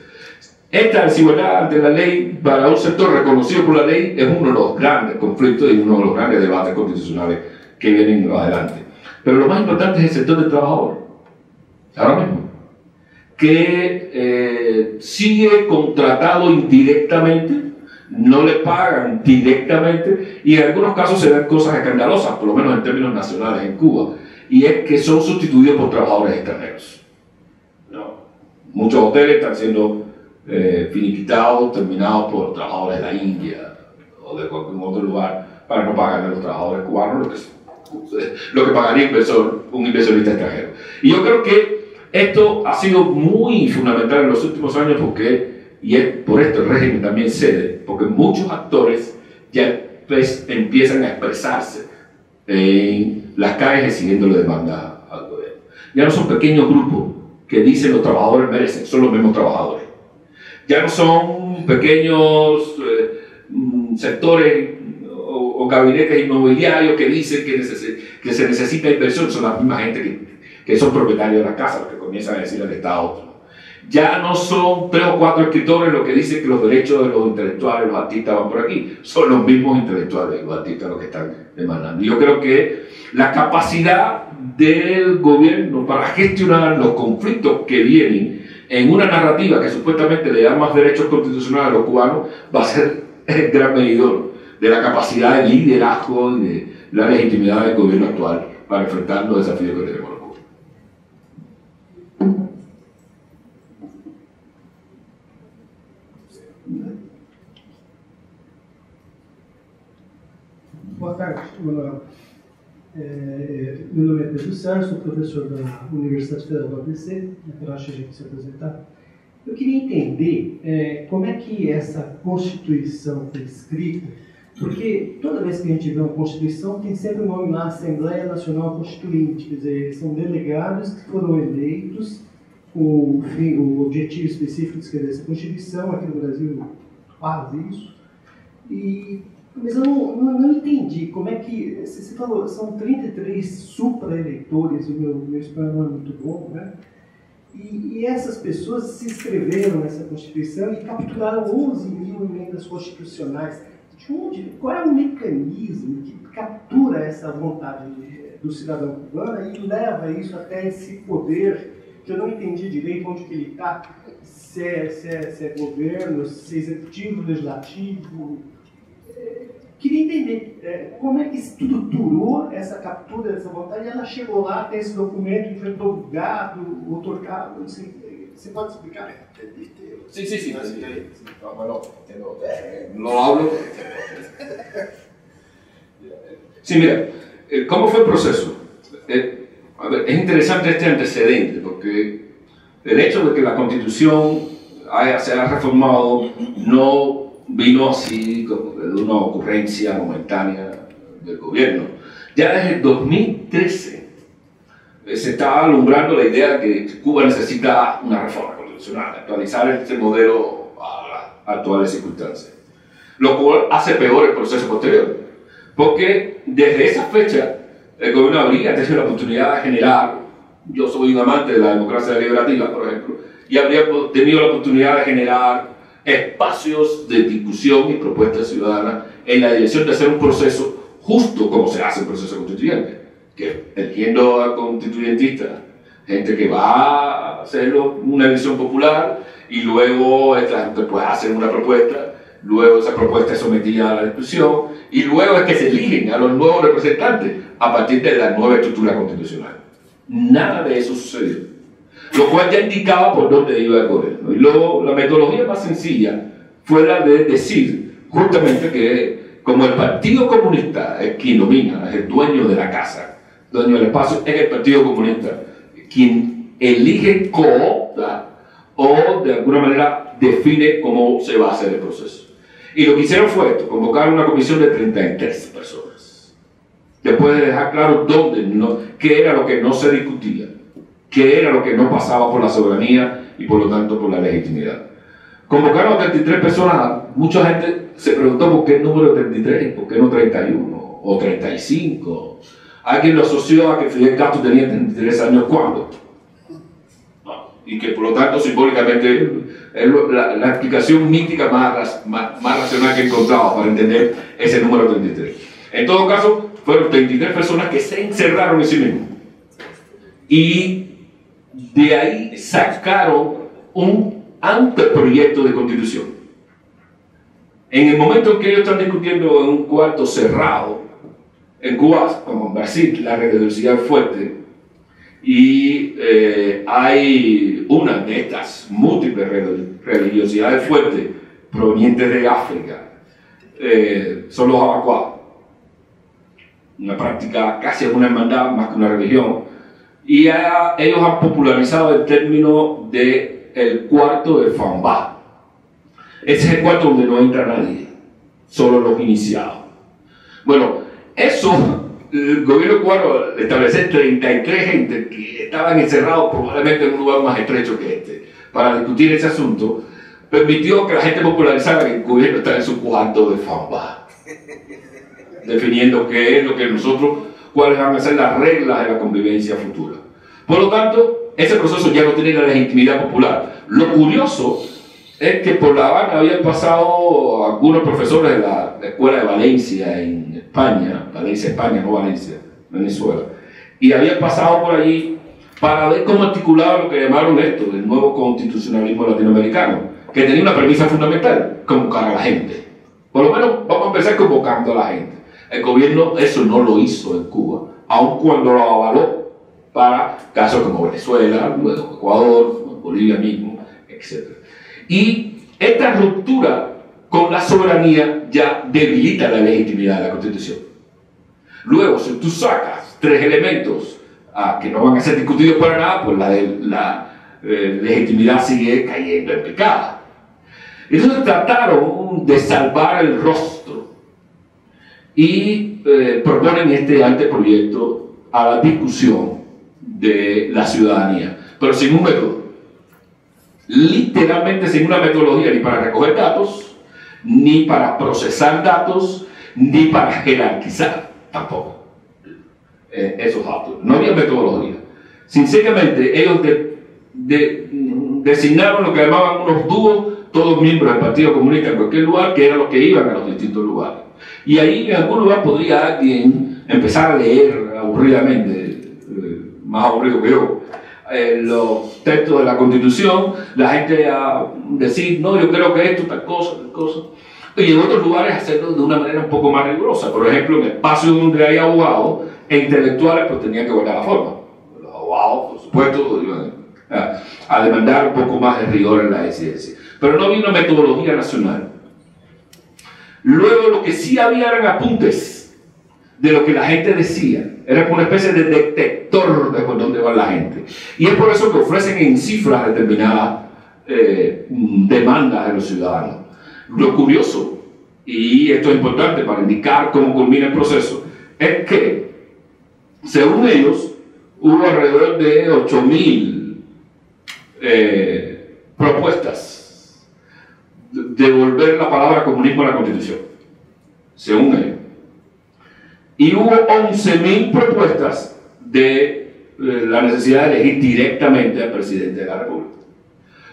Esta desigualdad ante la ley para un sector reconocido por la ley es uno de los grandes conflictos y uno de los grandes debates constitucionales que vienen adelante. Pero lo más importante es el sector del trabajador, ahora mismo, que sigue contratado indirectamente, no le pagan directamente y en algunos casos se ven cosas escandalosas, por lo menos en términos nacionales en Cuba, y es que son sustituidos por trabajadores extranjeros. ¿No? Muchos hoteles están siendo finiquitados, terminados por trabajadores de la India o de cualquier otro lugar para no pagarle a los trabajadores cubanos lo que pagaría un inversionista extranjero. Y yo creo que esto ha sido muy fundamental en los últimos años y es por esto el régimen también cede, porque muchos actores ya empiezan a expresarse en las calles exigiéndole demanda al gobierno. Ya no son pequeños grupos que dicen los trabajadores merecen, son los mismos trabajadores. Ya no son pequeños sectores o gabinetes inmobiliarios que dicen que se necesita inversión, son la misma gente que son propietarios de la casa, los que comienzan a decir al Estado. Ya no son 3 o 4 escritores los que dicen que los derechos de los intelectuales, los artistas van por aquí, son los mismos intelectuales y los artistas los que están demandando. Yo creo que la capacidad del gobierno para gestionar los conflictos que vienen en una narrativa que supuestamente le da más derechos constitucionales a los cubanos va a ser el gran medidor de la capacidad de liderazgo y de la legitimidad del gobierno actual para enfrentar los desafíos que tenemos en Cuba. Boa tarde, Manuel. Meu nome é Pedro Sá, sou professor da Universidade Federal do ABC, natural de se apresentar. Eu queria entender como é que essa Constituição foi escrita, porque toda vez que a gente vê uma Constituição tem sempre o nome lá, Assembleia Nacional Constituinte, quer dizer, são delegados que foram eleitos com o objetivo específico de escrever essa Constituição. Aqui no Brasil faz isso. Mas eu não entendi como é que... Você falou, são 33 supra-eleitores, o meu espanhol não é muito bom, né? E essas pessoas se inscreveram nessa Constituição e capturaram 11 mil emendas constitucionais. Qual é o mecanismo que captura essa vontade do cidadão cubano e leva isso até esse poder, que eu não entendi direito onde que ele está, se é governo, se é executivo, legislativo... Queria entender como é que estruturou essa captura dessa vontade e ela chegou lá até esse documento, enfrentou o gado, otorgado, assim, ¿se puede explicar? Sí. Bueno, lo hablo. Sí, mira, ¿cómo fue el proceso? A ver, es interesante este antecedente, porque el hecho de que la Constitución se haya reformado no vino así como de una ocurrencia momentánea del gobierno. Ya desde el 2013 se estaba alumbrando la idea de que Cuba necesita una reforma constitucional, actualizar este modelo a las actuales circunstancias. Lo cual hace peor el proceso posterior, porque desde esa fecha el gobierno habría tenido la oportunidad de generar, yo soy un amante de la democracia deliberativa, por ejemplo, y habría tenido la oportunidad de generar espacios de discusión y propuestas ciudadanas en la dirección de hacer un proceso justo como se hace el proceso constituyente, que eligiendo a constituyentistas, gente que va a hacerlo una elección popular y luego esta gente pues hace una propuesta, luego esa propuesta es sometida a la discusión y luego es que se eligen a los nuevos representantes a partir de la nueva estructura constitucional. Nada de eso sucedió, lo cual ya indicaba por dónde iba el gobierno. Y luego la metodología más sencilla fue la de decir justamente que como el Partido Comunista es quien domina, es el dueño de la casa, dueño del espacio, es el Partido Comunista quien elige, coopta o de alguna manera define cómo se va a hacer el proceso. Y lo que hicieron fue esto, convocar una comisión de 33 personas. Después de dejar claro qué era lo que no se discutía, qué era lo que no pasaba por la soberanía y por lo tanto por la legitimidad. convocaron a 33 personas. Mucha gente se preguntó por qué el número 33 y por qué no 31 o 35. Alguien lo asoció a que Fidel Castro tenía 33 años cuando. Y que por lo tanto simbólicamente es la explicación mítica más racional que he encontrado para entender ese número 33. En todo caso, fueron 33 personas que se encerraron en sí mismos. Y de ahí sacaron un anteproyecto de constitución. En el momento en que ellos están discutiendo en un cuarto cerrado, en Cuba, como en Brasil, la religiosidad es fuerte, y hay una de estas múltiples religiosidades fuertes provenientes de África, son los abacuá, una práctica casi una hermandad más que una religión, y ellos han popularizado el término de el cuarto de Fambá. Ese es el cuarto donde no entra nadie, solo los iniciados. Bueno, eso, el gobierno cubano estableció 33 gente que estaban encerrados probablemente en un lugar más estrecho que este, para discutir ese asunto, permitió que la gente popularizara que el gobierno está en su cuarto de Fambá, definiendo qué es lo que nosotros, cuáles van a ser las reglas de la convivencia futura. Por lo tanto, ese proceso ya no tiene la legitimidad popular. Lo curioso es que por La Habana habían pasado algunos profesores de la Escuela de Valencia en España, Valencia, España, no Valencia, Venezuela, y habían pasado por allí para ver cómo articulaba lo que llamaron esto, el nuevo constitucionalismo latinoamericano, que tenía una premisa fundamental: convocar a la gente. Por lo menos vamos a empezar convocando a la gente. El gobierno eso no lo hizo en Cuba, aun cuando lo avaló para casos como Venezuela, luego Ecuador, Bolivia mismo, etc. Y esta ruptura con la soberanía ya debilita la legitimidad de la Constitución. Luego, si tú sacas tres elementos que no van a ser discutidos para nada, pues la legitimidad sigue cayendo en picada. Entonces trataron de salvar el rostro y proponen este anteproyecto a la discusión de la ciudadanía, pero sin un método, literalmente sin una metodología ni para recoger datos, ni para procesar datos, ni para jerarquizar tampoco esos datos. No había metodología. Sinceramente, ellos designaron lo que llamaban unos dúos, todos miembros del Partido Comunista en cualquier lugar, que eran los que iban a los distintos lugares. Y ahí en algún lugar podría alguien empezar a leer aburridamente, más aburrido que yo, los textos de la Constitución, la gente a decir, no, yo creo que esto, tal cosa, y en otros lugares hacerlo de una manera un poco más rigurosa. Por ejemplo, en espacios donde hay abogados e intelectuales, pues tenían que guardar la forma. Los abogados, por supuesto, iban a demandar un poco más de rigor en la decidencia. Pero no había una metodología nacional. Luego lo que sí había eran apuntes de lo que la gente decía. Era como una especie de detector de por dónde va la gente. Y es por eso que ofrecen en cifras determinadas demandas de los ciudadanos. Lo curioso, y esto es importante para indicar cómo culmina el proceso, es que, según ellos, hubo alrededor de 8.000 propuestas de devolver la palabra comunismo a la Constitución, según ellos. Y hubo 11.000 propuestas de la necesidad de elegir directamente al presidente de la República.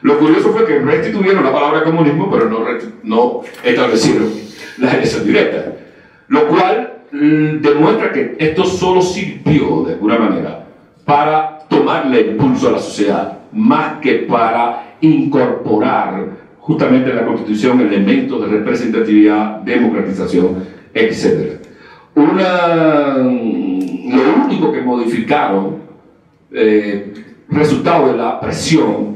Lo curioso fue que restituyeron la palabra comunismo, pero no establecieron la elección directa, lo cual demuestra que esto solo sirvió de alguna manera para tomarle impulso a la sociedad, más que para incorporar justamente en la Constitución elementos de representatividad, democratización, etc. Lo único que modificaron, resultado de la presión,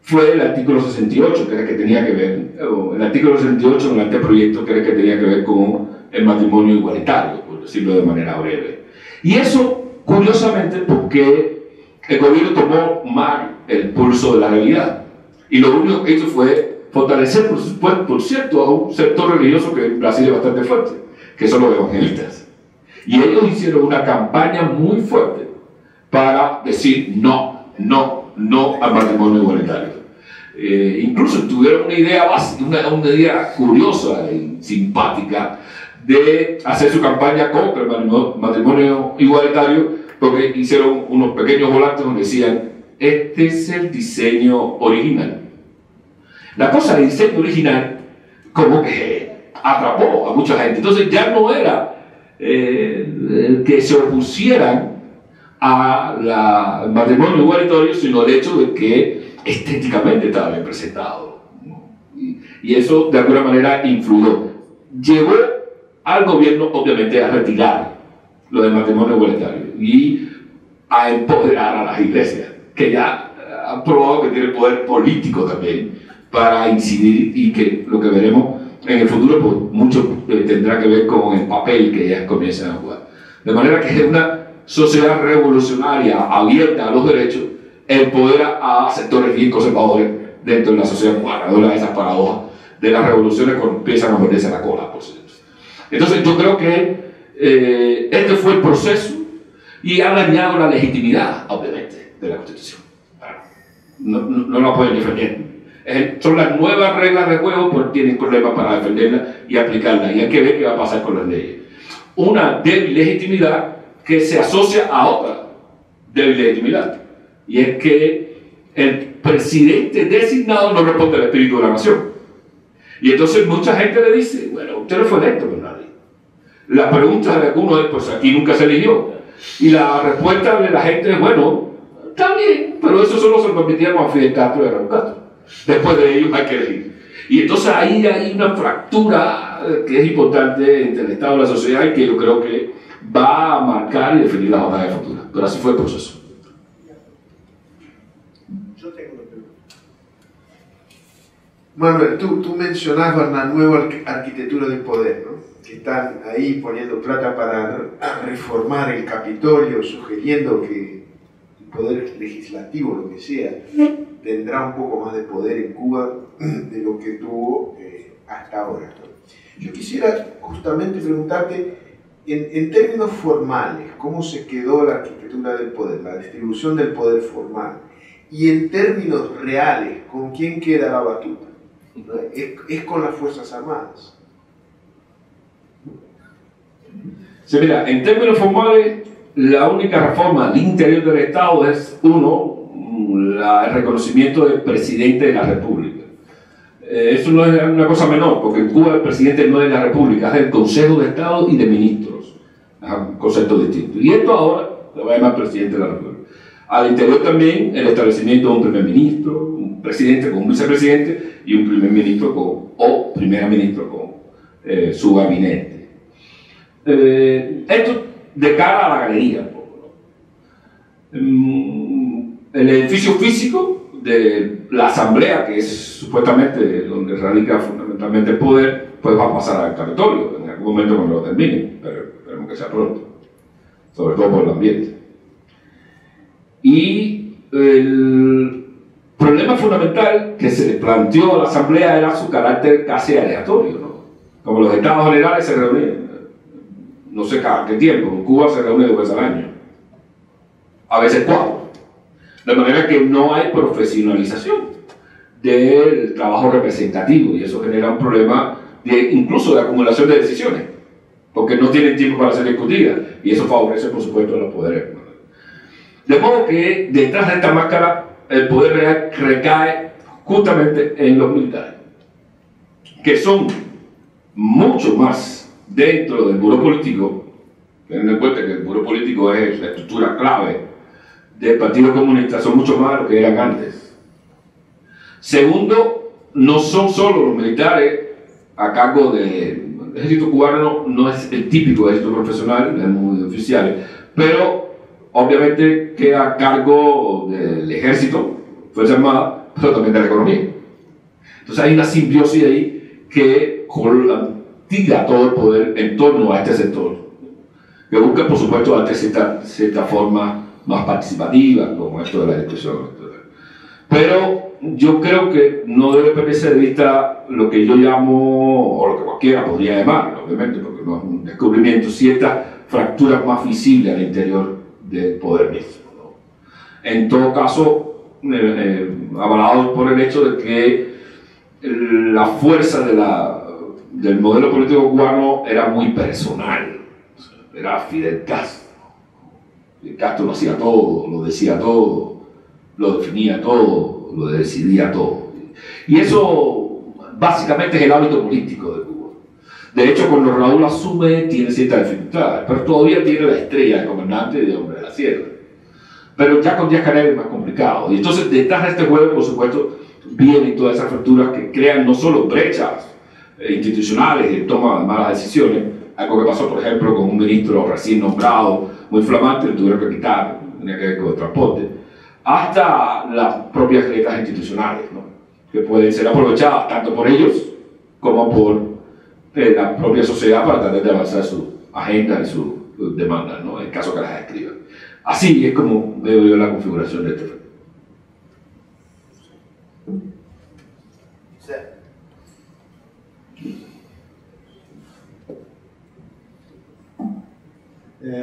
fue el artículo 68, que era el que tenía que ver, el artículo 68 en el anteproyecto, que era el que tenía que ver con el matrimonio igualitario, por decirlo de manera breve. Y eso, curiosamente, porque el gobierno tomó mal el pulso de la realidad. Y lo único que hizo fue fortalecer, por cierto, a un sector religioso que en Brasil es bastante fuerte, que son los evangelistas. Y ellos hicieron una campaña muy fuerte para decir no al matrimonio igualitario. incluso tuvieron una idea básica, una idea curiosa y simpática de hacer su campaña contra el matrimonio igualitario, porque hicieron unos pequeños volantes donde decían: este es el diseño original. La cosa del diseño original como que atrapó a mucha gente. Entonces ya no era el que se opusieran al matrimonio igualitario, sino el hecho de que estéticamente estaba bien presentado, ¿no? Y eso de alguna manera influyó. Llevó al gobierno obviamente a retirar lo del matrimonio igualitario y a empoderar a las iglesias, que ya han probado que tienen poder político también para incidir, y que lo que veremos en el futuro pues mucho tendrá que ver con el papel que ellas comienzan a jugar. De manera que es una sociedad revolucionaria abierta a los derechos, empodera a sectores bien conservadores dentro de la sociedad cubana. Una de esas paradojas de las revoluciones cuando empiezan a morderse la cola, por cierto. Entonces yo creo que este fue el proceso y ha dañado la legitimidad, obviamente, de la Constitución. No la pueden defender. Son las nuevas reglas de juego, pero tienen problemas para defenderlas y aplicarlas. Y hay que ver qué va a pasar con las leyes. Una débil legitimidad que se asocia a otra débil legitimidad. Y es que el presidente designado no responde al espíritu de la nación. Y entonces mucha gente le dice: bueno, usted no fue electo por nadie. La pregunta de algunos es: pues aquí nunca se eligió. Y la respuesta de la gente es: bueno, está bien, pero eso solo se lo permitíamos a Fidel Castro y a Raúl Castro. Después de ellos hay que elegir. Y entonces ahí hay una fractura que es importante entre el Estado y la sociedad, y que yo creo que va a marcar y definir las batallas futuras. Pero así fue el proceso. Yo tengo una pregunta. Manuel, tú mencionabas la nueva arquitectura del poder, ¿no? Que están ahí poniendo plata para reformar el Capitolio, sugiriendo que el poder legislativo, lo que sea, tendrá un poco más de poder en Cuba de lo que tuvo hasta ahora, ¿no? Yo quisiera justamente preguntarte, en términos formales, ¿cómo se quedó la arquitectura del poder, la distribución del poder formal? Y en términos reales, ¿con quién queda la batuta? ¿No? ¿Es con las Fuerzas Armadas? Sí, mira, en términos formales, la única reforma al interior del Estado es, el reconocimiento del presidente de la República. Eso no es una cosa menor, porque en Cuba el presidente no es de la República, es del Consejo de Estado y de Ministros. Es un concepto distinto. Y esto ahora lo va a llamar presidente de la República. Al interior también el establecimiento de un primer ministro, un presidente con un vicepresidente y un primer ministro o primera ministra con su gabinete. Esto de cara a la galería. El edificio físico de la Asamblea, que es supuestamente donde radica fundamentalmente el poder, pues va a pasar al Capitolio en algún momento cuando lo termine, pero esperemos que sea pronto, sobre todo por el ambiente. Y el problema fundamental que se le planteó a la Asamblea era su carácter casi aleatorio, ¿no? Como los Estados Generales se reúnen, no sé cada qué tiempo, en Cuba se reúne 2 veces al año, a veces 4. De manera que no hay profesionalización del trabajo representativo, y eso genera un problema incluso de acumulación de decisiones, porque no tienen tiempo para ser discutidas, y eso favorece, por supuesto, a los poderes. De modo que detrás de esta máscara el poder real recae justamente en los militares, que son mucho más dentro del buró político, teniendo en cuenta que el buró político es la estructura clave del Partido Comunista, son mucho más de lo que eran antes. Segundo, no son solo los militares a cargo del ejército cubano, no es el típico ejército profesional, es muy oficial, pero obviamente queda a cargo del ejército, Fuerza Armada, pero también de la economía. Entonces hay una simbiosis ahí que tira todo el poder en torno a este sector, que busca, por supuesto, darte cierta forma más participativa, como esto de la discusión. Pero yo creo que no debe perderse de vista lo que yo llamo, o lo que cualquiera podría llamar, obviamente, porque no es un descubrimiento, ciertas fracturas más visibles al interior del poder mismo, ¿no? En todo caso, avalado por el hecho de que la fuerza del modelo político cubano era muy personal. Era Fidel Castro. Fidel Castro lo hacía todo, lo decía todo, lo definía todo, lo decidía todo. Y eso básicamente es el hábito político de Cuba. De hecho, cuando Raúl asume, tiene ciertas dificultades, pero todavía tiene la estrella de comandante y de hombre de la sierra. Pero ya con Díaz-Canel es más complicado. Y entonces, detrás de este juego, por supuesto, vienen todas esas fracturas que crean no solo brechas institucionales y toma de malas decisiones, algo que pasó, por ejemplo, con un ministro recién nombrado, muy flamante, lo tuvieron que quitar, tenía que ver con el transporte, hasta las propias grietas institucionales, ¿no? Que pueden ser aprovechadas tanto por ellos como por la propia sociedad para tratar de avanzar su agenda y sus demandas, ¿no? En caso que las escriban. Así es como veo yo la configuración de este frente.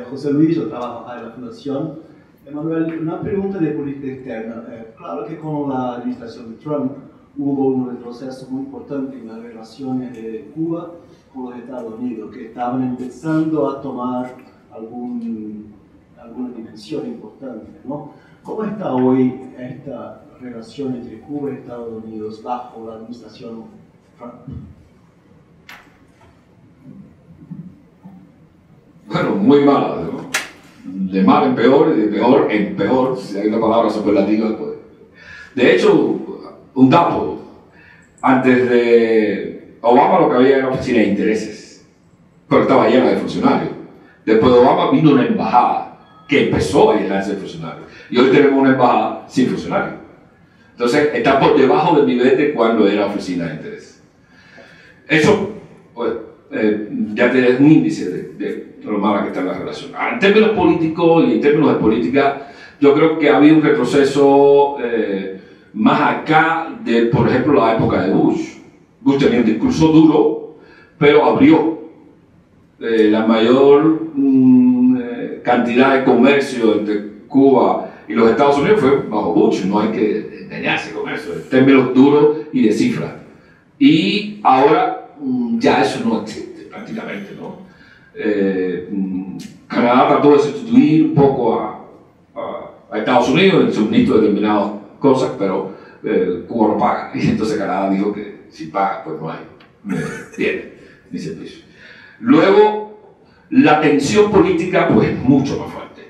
José Luis, yo trabajo acá en la Fundación. Emanuel, una pregunta de política externa. Claro que con la administración de Trump hubo un retroceso muy importante en las relaciones de Cuba con los Estados Unidos, que estaban empezando a tomar alguna dimensión importante, ¿no? ¿Cómo está hoy esta relación entre Cuba y Estados Unidos bajo la administración Trump? Bueno, muy mala, ¿no? De mal en peor y de peor en peor, si hay una palabra superlativa, pues. De hecho, un dato, antes de Obama lo que había era una oficina de intereses, pero estaba llena de funcionarios. Después de Obama vino una embajada que empezó a llenarse de funcionarios. Y hoy tenemos una embajada sin funcionarios. Entonces, está por debajo del nivel de cuando era oficina de intereses. Eso, pues, ya tenés un índice de lo mala que está la relación. En términos políticos y en términos de política, yo creo que ha habido un retroceso más acá de, por ejemplo, la época de Bush. Bush tenía un discurso duro, pero abrió la mayor cantidad de comercio entre Cuba y los Estados Unidos fue bajo Bush. No hay que engañarse con eso, en términos duros y de cifras. Y ahora ya eso no existe prácticamente, ¿no? Canadá trató de sustituir un poco a Estados Unidos en suministro de determinadas cosas, pero Cuba no paga. Y entonces Canadá dijo que si paga, pues no hay bien ni servicio. Luego, la tensión política, pues, mucho más fuerte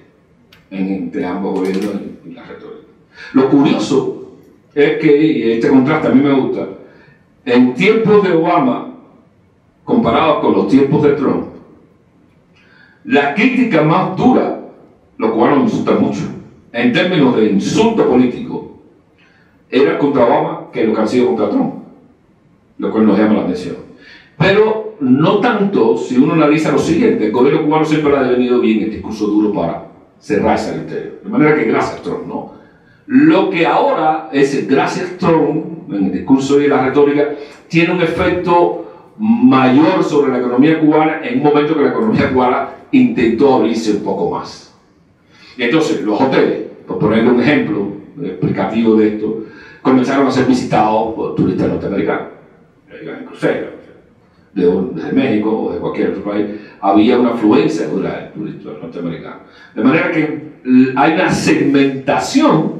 entre ambos gobiernos y la retórica. Lo curioso es que, y este contraste a mí me gusta, en tiempos de Obama, comparados con los tiempos de Trump, la crítica más dura, los cubanos insultan mucho, en términos de insulto político, era contra Obama que lo que han sido contra Trump, lo cual nos llama la atención. Pero no tanto si uno analiza lo siguiente: el gobierno cubano siempre ha devenido bien el discurso duro para cerrarse al interior. De manera que gracias Trump, ¿no? Lo que ahora es gracias Trump, en el discurso y la retórica, tiene un efecto mayor sobre la economía cubana en un momento que la economía cubana intentó abrirse un poco más. Y entonces los hoteles, por ponerle un ejemplo explicativo de esto, comenzaron a ser visitados por turistas norteamericanos, en crucero, desde México o de cualquier otro país. Había una afluencia de turistas norteamericanos. De manera que hay una segmentación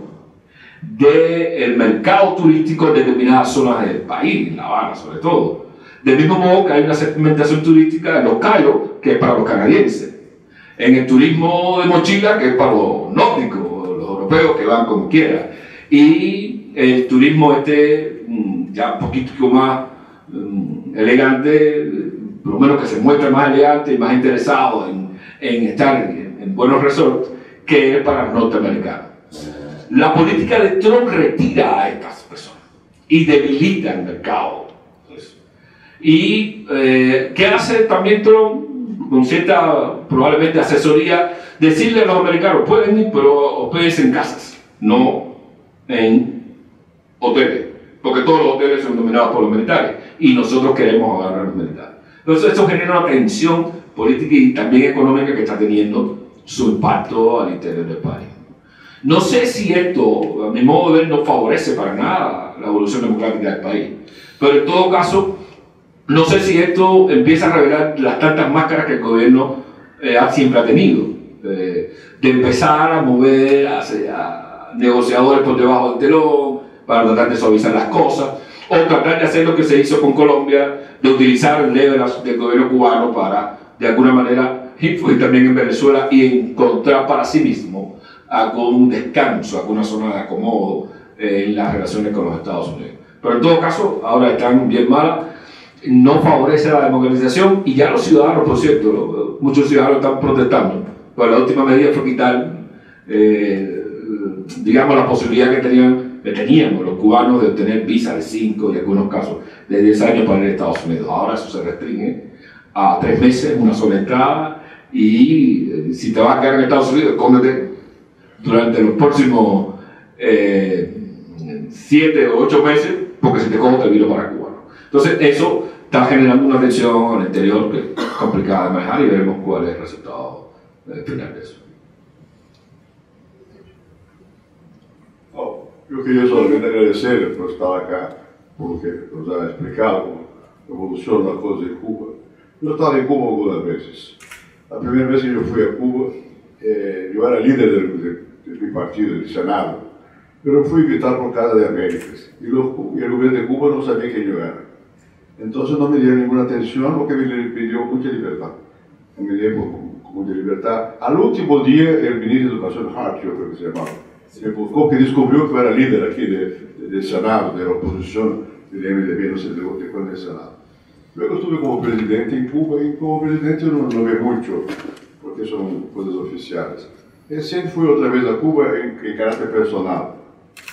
del mercado turístico en determinadas zonas del país, en La Habana sobre todo. Del mismo modo que hay una segmentación turística en Los Cayos, que es para los canadienses. En el turismo de mochila, que es para los nórdicos, los europeos, que van como quieran. Y el turismo ya un poquito más elegante, por lo menos que se muestra más elegante y más interesado en estar en buenos resorts, que es para los norteamericanos. La política de Trump retira a estas personas y debilita el mercado. ¿Y qué hace también Trump? Con cierta, probablemente, asesoría, decirle a los americanos: pueden ir, pero hospédense en casas, no en hoteles, porque todos los hoteles son dominados por los militares y nosotros queremos agarrar a los militares. Entonces esto genera una tensión política y también económica que está teniendo su impacto al interior del país. No sé si esto, a mi modo de ver, no favorece para nada la evolución democrática del país, pero en todo caso, no sé si esto empieza a revelar las tantas máscaras que el gobierno siempre ha tenido, de empezar a mover a negociadores por debajo del telón para tratar de suavizar las cosas, o tratar de hacer lo que se hizo con Colombia, de utilizar el leverage del gobierno cubano para, de alguna manera, influir también en Venezuela y encontrar para sí mismo algún descanso, alguna zona de acomodo en las relaciones con los Estados Unidos. Pero en todo caso, ahora están bien malas, no favorece la democratización y ya los ciudadanos, por cierto, muchos ciudadanos están protestando, pero la última medida fue quitar, digamos, la posibilidad que teníamos los cubanos de obtener visa de 5 y en algunos casos de 10 años para ir a Estados Unidos. Ahora eso se restringe a 3 meses, una sola entrada, y si te vas a quedar en Estados Unidos, escóndete durante los próximos 7 o 8 meses, porque si te cojo te viro para Cuba, ¿no? Entonces eso está generando una tensión al interior que es complicada de manejar y veremos cuál es el resultado final de eso. Yo quería solamente agradecer por estar acá, porque nos ha explicado cómo evoluciona la cosa en Cuba. Yo estaba en Cuba algunas veces. La primera vez que yo fui a Cuba, yo era líder de mi partido, del Senado, pero fui invitado por Casa de Américas y el gobierno de Cuba no sabía quién yo era. Entonces no me dieron ninguna atención porque me dio mucha libertad. Me dio mucha libertad. Al último día, el ministro de Educación, Hart, yo creo que se llamaba, me buscó, que descubrió que yo era líder aquí del Senado, de la oposición del MDB, no sé de cuál es el Senado. Luego estuve como presidente en Cuba y como presidente no ve mucho, porque son cosas oficiales. Siempre fui otra vez a Cuba en carácter personal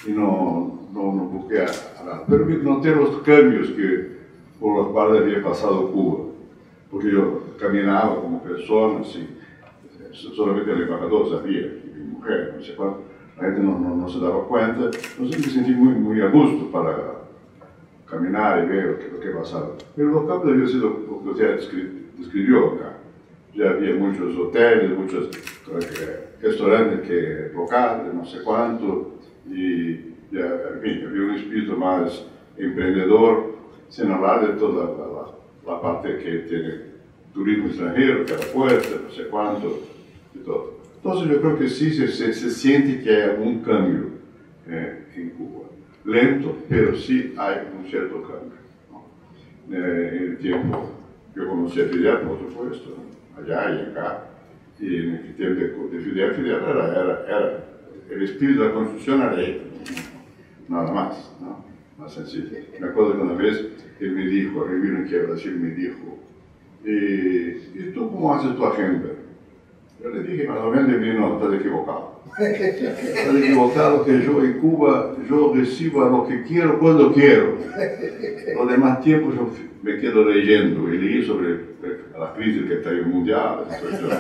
y no busqué a nada. Pero noté los cambios por los cuales había pasado Cuba, porque yo caminaba como persona, así, solamente el embajador sabía, y mi mujer, no sé cuánto, la gente no se daba cuenta, entonces me sentí muy a gusto para caminar y ver lo que pasaba. Pero los campos había sido lo que usted describió acá. Ya había muchos hoteles, muchos restaurantes locales, no sé cuánto, y ya, en fin, había un espíritu más emprendedor, sin hablar de toda la parte que tiene turismo extranjero, que era fuerte, no sé cuánto, y todo. Entonces yo creo que sí se siente que hay un cambio en Cuba. Lento, pero sí hay un cierto cambio, ¿no? En el tiempo, yo conocí a Fidel, por supuesto, ¿no? Allá y acá, y en el tiempo de Fidel era el espíritu de la Constitución era él, nada más, ¿no? Más sencillo. Me acuerdo que una vez él me dijo, él vino aquí a Brasil, me dijo, ¿y tú cómo haces tu agenda? Yo le dije, más o menos, y vino, estás equivocado. Estás equivocado que yo en Cuba, yo recibo a lo que quiero cuando quiero. Los demás tiempos yo me quedo leyendo y leí sobre la crisis que está en el mundial, la situación.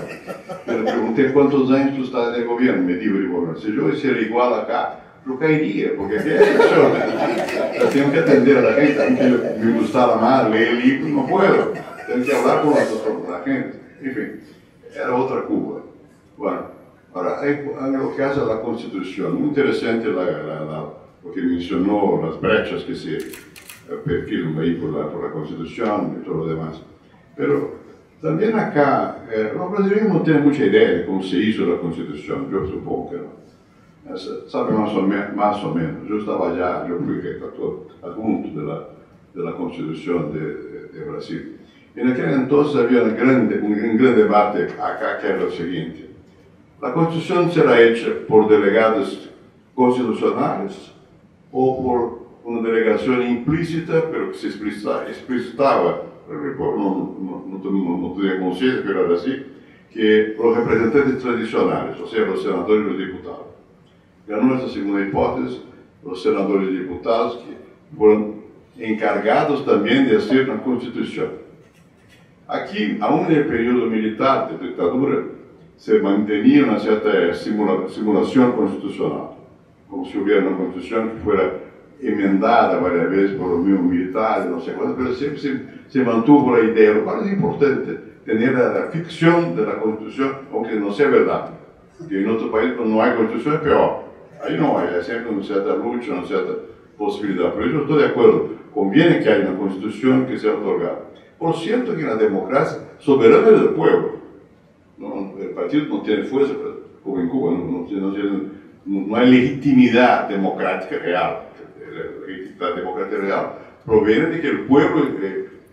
Yo le pregunté cuántos años tú estás en el gobierno, me dijo el gobierno. Si yo hiciera igual acá, yo caería, porque yo tengo que atender a la gente, a mí me gustaba más leer libros, no puedo. Tengo que hablar con la gente. En fin, era otra Cuba. Bueno, ahora, en lo que hace a la Constitución, muy interesante lo que mencionó, las brechas que se perfilan ahí por la Constitución y todo lo demás. Pero también acá, los brasileños no tienen mucha idea de cómo se hizo la Constitución, yo supongo que no. Sabe más o menos. Yo estaba allá, yo fui redactor adjunto de la Constitución de Brasil. En aquel entonces había un gran debate acá que era lo siguiente. ¿La Constitución será hecha por delegados constitucionales o por una delegación implícita, pero que se explicitaba, no tenía conciencia, pero era así, que los representantes tradicionales, o sea, los senadores y los diputados? Ganó esta segunda hipótesis, los senadores y diputados que fueron encargados también de hacer una Constitución. Aquí, aún en el periodo militar de dictadura, se mantenía una cierta simulación constitucional, como si hubiera una Constitución que fuera enmendada varias veces por los mismos militares, no sé cuánto, pero siempre se mantuvo la idea, lo cual es importante, tener la ficción de la Constitución, aunque no sea verdad. Que en otro país cuando no hay constitución es peor. Ahí no hay siempre una cierta lucha, una cierta posibilidad. Pero yo estoy de acuerdo, conviene que haya una constitución que sea otorgada. Por cierto que en la democracia soberana es del pueblo. ¿No? El partido no tiene fuerza, como en Cuba, no hay legitimidad democrática real. La democracia real proviene de que el pueblo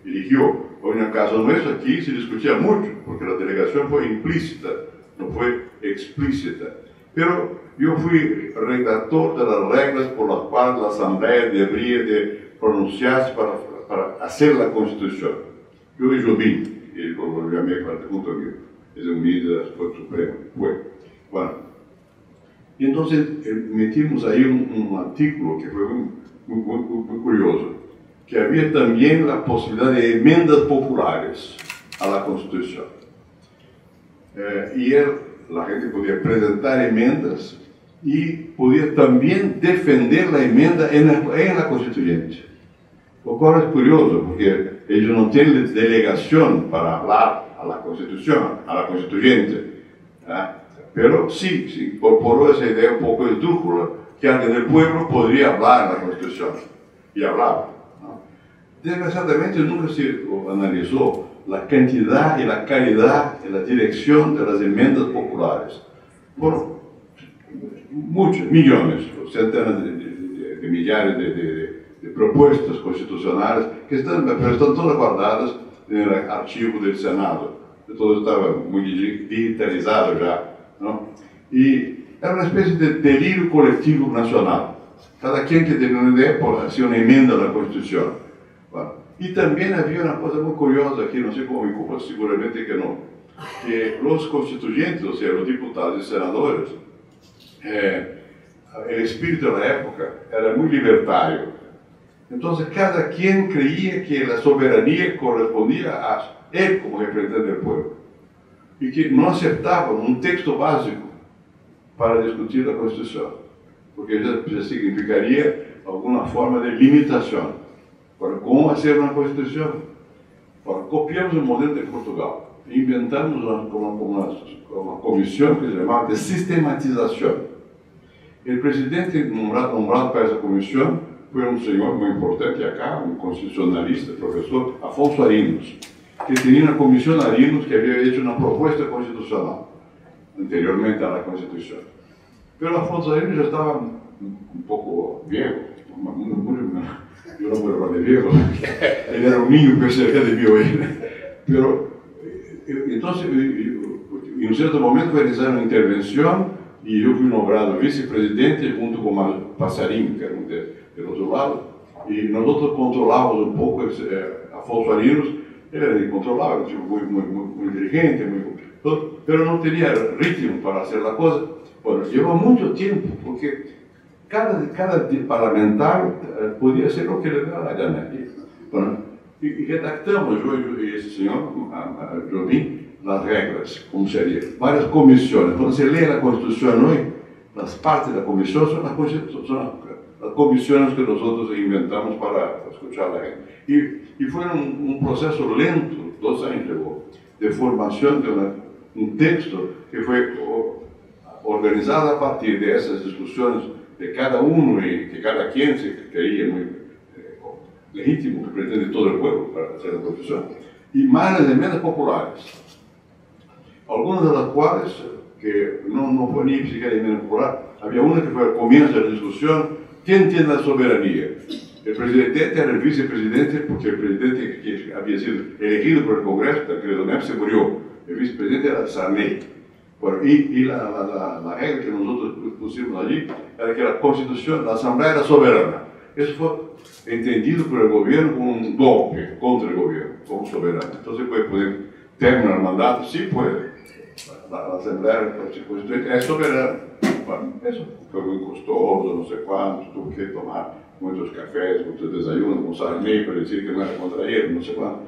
eligió. Hoy en el caso nuestro aquí se discutía mucho, porque la delegación fue implícita, no fue explícita. Pero yo fui redactor de las reglas por las cuales la Asamblea debería de pronunciarse para hacer la Constitución. Yo y Jobim, el gobernador junto a mí, es un ministro de la Corte Suprema, fue. Bueno, y entonces metimos ahí un artículo que fue muy curioso, que había también la posibilidad de enmiendas populares a la Constitución. La gente podía presentar enmiendas y podía también defender la enmienda en la Constituyente. Lo cual es curioso, porque ellos no tienen delegación para hablar a la Constitución, a la Constituyente. Pero sí, se incorporó esa idea un poco esdrújula, que alguien del pueblo podría hablar en la Constitución. Y hablaba. Desgraciadamente nunca se analizó la cantidad y la calidad y la dirección de las enmiendas populares. Bueno, muchos, millones, centenas de millares de propuestas constitucionales que están todas guardadas en el archivo del Senado. Todo estaba muy digitalizado ya, ¿no? Y era una especie de delirio colectivo nacional. Cada quien que tenía una idea hacía una enmienda a la Constitución. Bueno, y también había una cosa muy curiosa aquí, no sé cómo en Cuba, seguramente que no, que los constituyentes, o sea, los diputados y senadores, el espíritu de la época era muy libertario. Entonces cada quien creía que la soberanía correspondía a él como representante del pueblo y que no aceptaban un texto básico para discutir la Constitución, porque eso significaría alguna forma de limitación. Para cómo hacer una Constitución. Copiamos el modelo de Portugal, inventamos una comisión que se llamaba de sistematización. El presidente nombrado para esa comisión fue un señor muy importante acá, un constitucionalista, profesor Afonso Arinos, que tenía una comisión Arinos que había hecho una propuesta constitucional anteriormente a la Constitución. Pero Afonso Arinos ya estaba un poco viejo, yo no puedo hablar de viejo, él era un niño que se debió él. Pero entonces, en un cierto momento fue realizar una intervención y yo fui nombrado vicepresidente junto con Passarinho, que era del otro lado, y nosotros controlábamos un poco Afonso Arinos. Él era incontrolable, muy inteligente, pero no tenía ritmo para hacer la cosa. Bueno, llevó mucho tiempo, porque cada parlamentar podía hacer lo que le daba la gana. Bueno, y redactamos, yo y ese señor, Jobim, las reglas, como sería, varias comisiones. Cuando se lee la Constitución hoy, las partes de la Comisión son las comisiones que nosotros inventamos para escuchar a la gente. Y fue un proceso lento, 2 años llevó, de formación de un texto que fue organizado a partir de esas discusiones de cada uno y que cada quien se creía muy legítimo, que pretende todo el pueblo para hacer la Constitución, y más las enmiendas populares, algunas de las cuales que no fue ni siquiera enmienda popular. Había una que fue al comienzo de la discusión: ¿quién tiene la soberanía? El presidente era el vicepresidente, porque el presidente que había sido elegido por el Congreso, que se murió. El vicepresidente era Sarney. Bueno, y la regla que nosotros pusimos allí era que la Constitución, la Asamblea era soberana. Eso fue entendido por el gobierno como un golpe contra el gobierno, como soberano. Entonces puede terminar el mandato, sí puede. La Asamblea Constituyente es soberana. Bueno, eso fue muy costoso, no sé cuánto, tuve que tomar muchos cafés, muchos desayunos con Sarney para decir que no era contra él, no sé cuánto.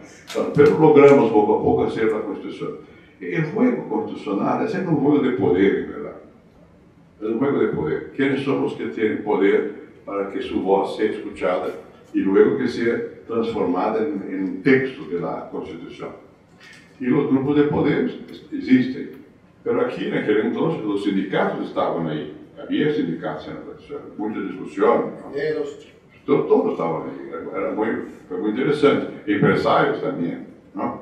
Pero logramos poco a poco hacer la Constitución. El juego constitucional es siempre un juego de poder, en verdad. Es un juego de poder. ¿Quiénes son los que tienen poder para que su voz sea escuchada y luego que sea transformada en un texto de la Constitución? Y los grupos de poder existen. Pero aquí, en aquel entonces, los sindicatos estaban ahí. Había sindicatos en la Constitución, mucha discusión, ¿no? Todos estaban ahí, fue muy interesante. Empresarios también, ¿no?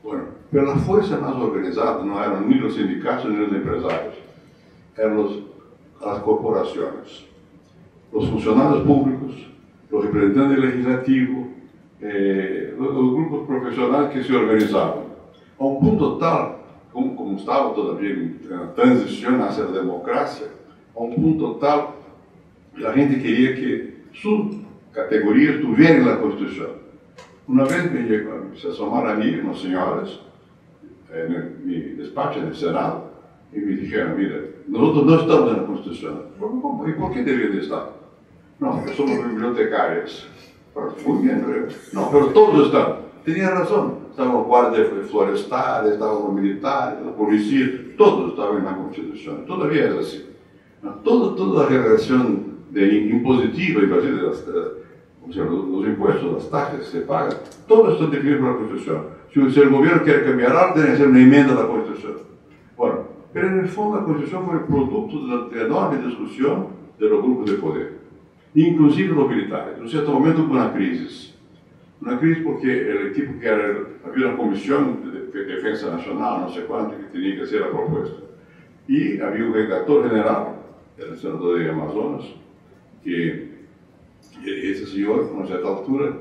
Bueno, pero la fuerza más organizada no eran ni los sindicatos ni los empresarios, eran las corporaciones, los funcionarios públicos, los representantes legislativos, los grupos profesionales que se organizaban, a un punto tal, como estaba todavía en la transición hacia la democracia, a un punto tal, la gente quería que su categoría estuviera en la Constitución. Una vez se asomaron a mí unos señores en mi despacho en el Senado y me dijeron, mira, nosotros no estamos en la Constitución. ¿Cómo? ¿Y por qué deberían de estar? No, porque somos bibliotecarios. Muy bien, pero no, pero todos están. Tenía razón. Estaban los guardias forestales, estaban los militares, los policías, todos estaban en la Constitución. Todavía es así. Toda la relación impositiva, de los impuestos, las taxas que se pagan, todo está definido por la Constitución. Si el gobierno quiere cambiar algo, tiene que hacer una enmienda a la Constitución. Bueno, pero en el fondo la Constitución fue el producto de la enorme discusión de los grupos de poder, inclusive los militares. En un cierto momento hubo una crisis porque el equipo había una comisión de defensa nacional, no sé cuánto, que tenía que hacer la propuesta. Y había un redactor general, el senador de Amazonas, que ese señor, a una cierta altura,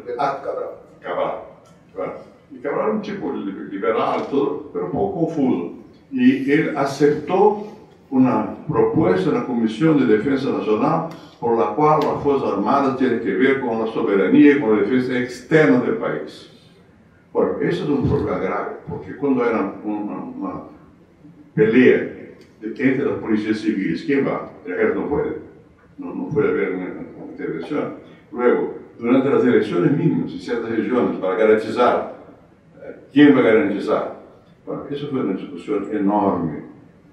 Cabral. Y Cabral era un tipo liberal, todo, pero un poco confuso. Y él aceptó una propuesta en la Comisión de Defensa Nacional por la cual las Fuerzas Armadas tienen que ver con la soberanía y con la defensa externa del país. Bueno, eso es un problema grave, porque cuando era una pelea entre las policías civiles, ¿quién va? El ejército no puede haber una intervención. Luego, durante las elecciones mínimas en ciertas regiones, para garantizar, ¿quién va a garantizar? Bueno, eso fue una discusión enorme.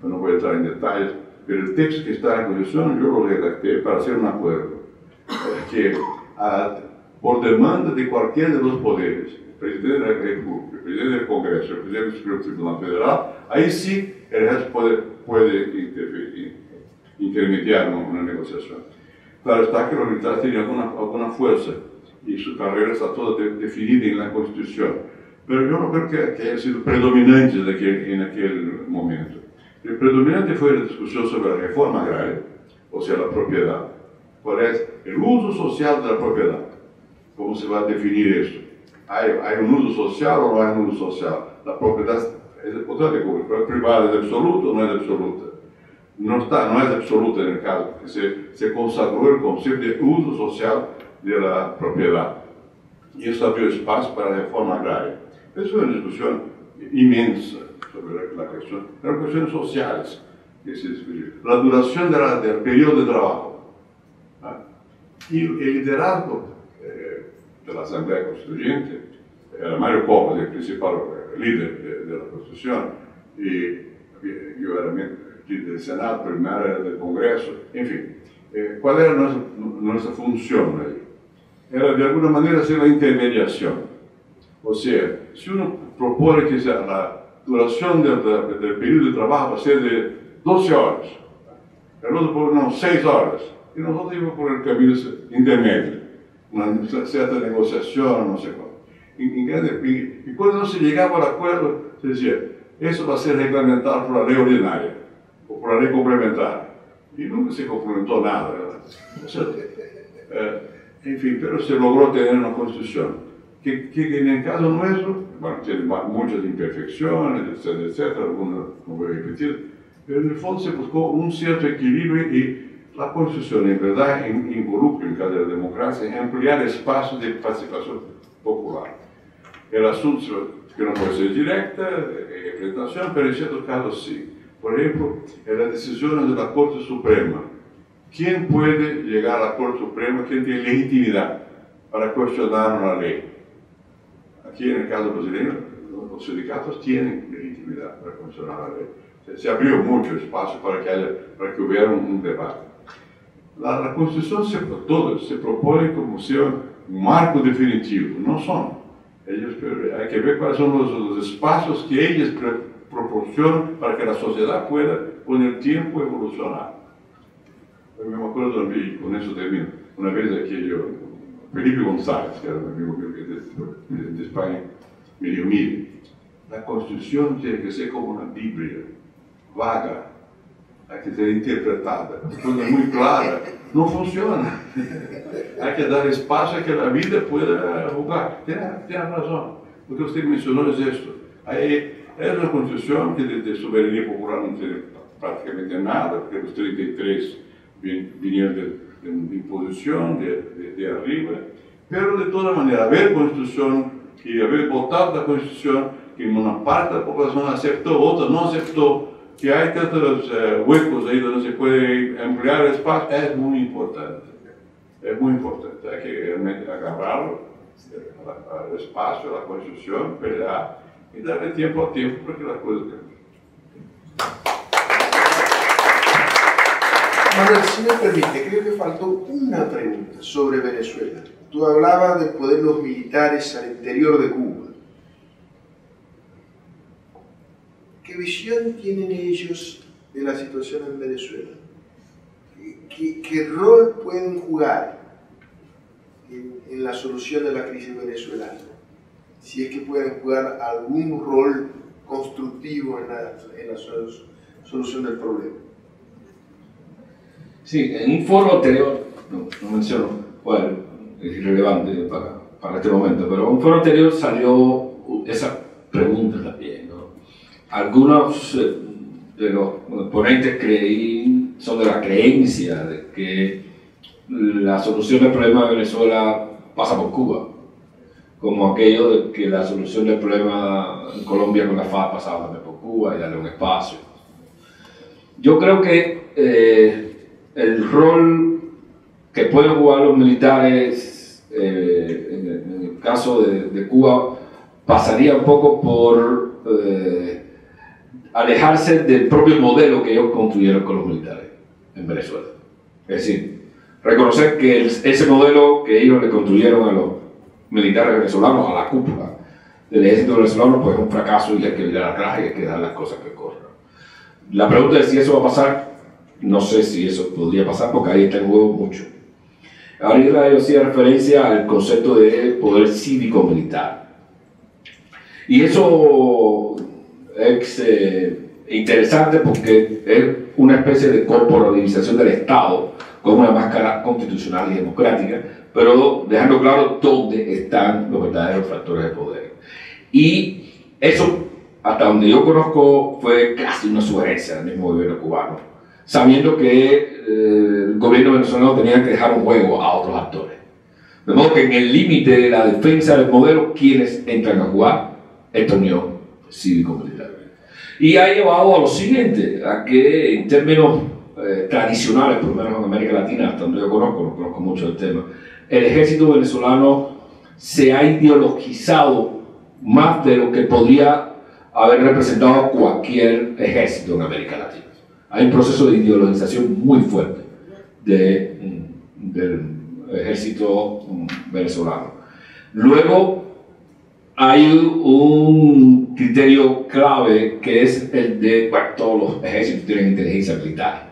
No voy a entrar en detalles, pero el texto que está en la Constitución yo lo redacté para hacer un acuerdo que por demanda de cualquiera de los poderes, el presidente de la República, el presidente del Congreso, el presidente del Supremo Tribunal Federal, ahí sí el ejército puede intermediar una negociación. Claro está que los militares tienen alguna fuerza y su carrera está toda definida en la Constitución, pero yo no creo que haya sido predominante en aquel momento. El predominante fue la discusión sobre la reforma agraria, o sea, la propiedad. ¿Cuál es el uso social de la propiedad? ¿Cómo se va a definir esto? ¿Hay un uso social o no hay un uso social? La propiedad es privada, ¿es absoluta o no es absoluta? No es absoluta en el caso, porque se consagró el concepto de uso social de la propiedad. Y eso abrió espacio para la reforma agraria. Eso fue una discusión inmensa sobre la cuestión, eran cuestiones sociales que se discutieron. La duración del periodo de trabajo. Y el liderazgo de la Asamblea Constituyente era Mario Covas, el principal líder de la Constitución, y yo era líder del Senado, primero era del Congreso, en fin. ¿Cuál era nuestra función ahí? Era de alguna manera hacer la intermediación. O sea, si uno propone que la duración del periodo de trabajo va a ser de 12 horas, el otro propone 6 horas, y nosotros íbamos por el camino intermedio, una cierta negociación, no sé cuál. Y cuando no se llegaba al acuerdo, se decía, eso va a ser reglamentado por la ley ordinaria, o por la ley complementaria. Y nunca se complementó nada, ¿verdad? O sea, en fin, pero se logró tener una constitución que en el caso nuestro, bueno, tiene muchas imperfecciones, etcétera, algunas no voy a repetir, pero en el fondo se buscó un cierto equilibrio y la Constitución en verdad involucra, en caso de la democracia, en ampliar espacios de participación popular. El asunto que no puede ser directa, representación, pero en ciertos casos sí. Por ejemplo, en las decisiones de la Corte Suprema, ¿quién puede llegar a la Corte Suprema? ¿Quién tiene legitimidad para cuestionar una ley? Aquí en el caso brasileño, los sindicatos tienen legitimidad para cuestionar la ley. Se abrió mucho espacio para que hubiera un debate. La Constitución se propone como si un marco definitivo, no son. Hay que ver cuáles son los espacios que ellos proporción para que la sociedad pueda con el tiempo evolucionar. Yo me acuerdo también, con eso termino, una vez aquello, Felipe González, que era un amigo mío de España, me dijo, mire, la Constitución tiene que ser como una Biblia, vaga, hay que ser interpretada, cuando es muy clara, no funciona. Hay que dar espacio a que la vida pueda jugar. Tiene razón. Lo que usted mencionó es esto. Es una Constitución que de soberanía popular no tiene prácticamente nada, porque los 33 vinieron de imposición, de arriba, pero de toda manera, haber Constitución y haber votado la Constitución, que una parte de la población aceptó, otra no aceptó, que hay tantos huecos ahí donde se puede emplear el espacio, es muy importante. Es muy importante, hay que realmente agarrarlo al espacio, a la Constitución, pelear y darle tiempo al tiempo para que las cosas cambien. Manuel, si me permite, creo que faltó una pregunta sobre Venezuela. Tú hablabas del poder de los militares al interior de Cuba. ¿Qué visión tienen ellos de la situación en Venezuela? ¿Qué rol pueden jugar en la solución de la crisis venezolana? Si es que pueden jugar algún rol constructivo en la solución del problema. Sí, en un foro anterior, no menciono, bueno, es irrelevante para este momento, pero en un foro anterior salió esa pregunta también, ¿no? Algunos de los ponentes son de la creencia de que la solución del problema de Venezuela pasa por Cuba, como aquello de que la solución del problema en Colombia con la FARC pasaba también por Cuba y darle un espacio. Yo creo que el rol que pueden jugar los militares en el caso de Cuba pasaría un poco por alejarse del propio modelo que ellos construyeron con los militares en Venezuela. Es decir, reconocer que ese modelo que ellos le construyeron a los militares venezolanos, a la cúpula del ejército venezolano, pues es un fracaso y hay que virar atrás y hay que dejar las cosas que corran. La pregunta es si eso va a pasar. No sé si eso podría pasar porque ahí está en juego mucho. Ahora yo hacía referencia al concepto de poder cívico-militar. Y eso es interesante porque es una especie de corporativización del Estado con una máscara constitucional y democrática, pero dejando claro dónde están los verdaderos factores de poder. Y eso, hasta donde yo conozco, fue casi una sugerencia del mismo gobierno cubano, sabiendo que el gobierno venezolano tenía que dejar un juego a otros actores. De modo que en el límite de la defensa del modelo, ¿quiénes entran a jugar? Esta unión cívico-militar. Y ha llevado a lo siguiente, a que en términos tradicionales, por lo menos en América Latina, hasta donde yo conozco, no conozco mucho el tema, el ejército venezolano se ha ideologizado más de lo que podría haber representado cualquier ejército en América Latina. Hay un proceso de ideologización muy fuerte del ejército venezolano. Luego hay un criterio clave que es el de, bueno, todos los ejércitos tienen inteligencia militar,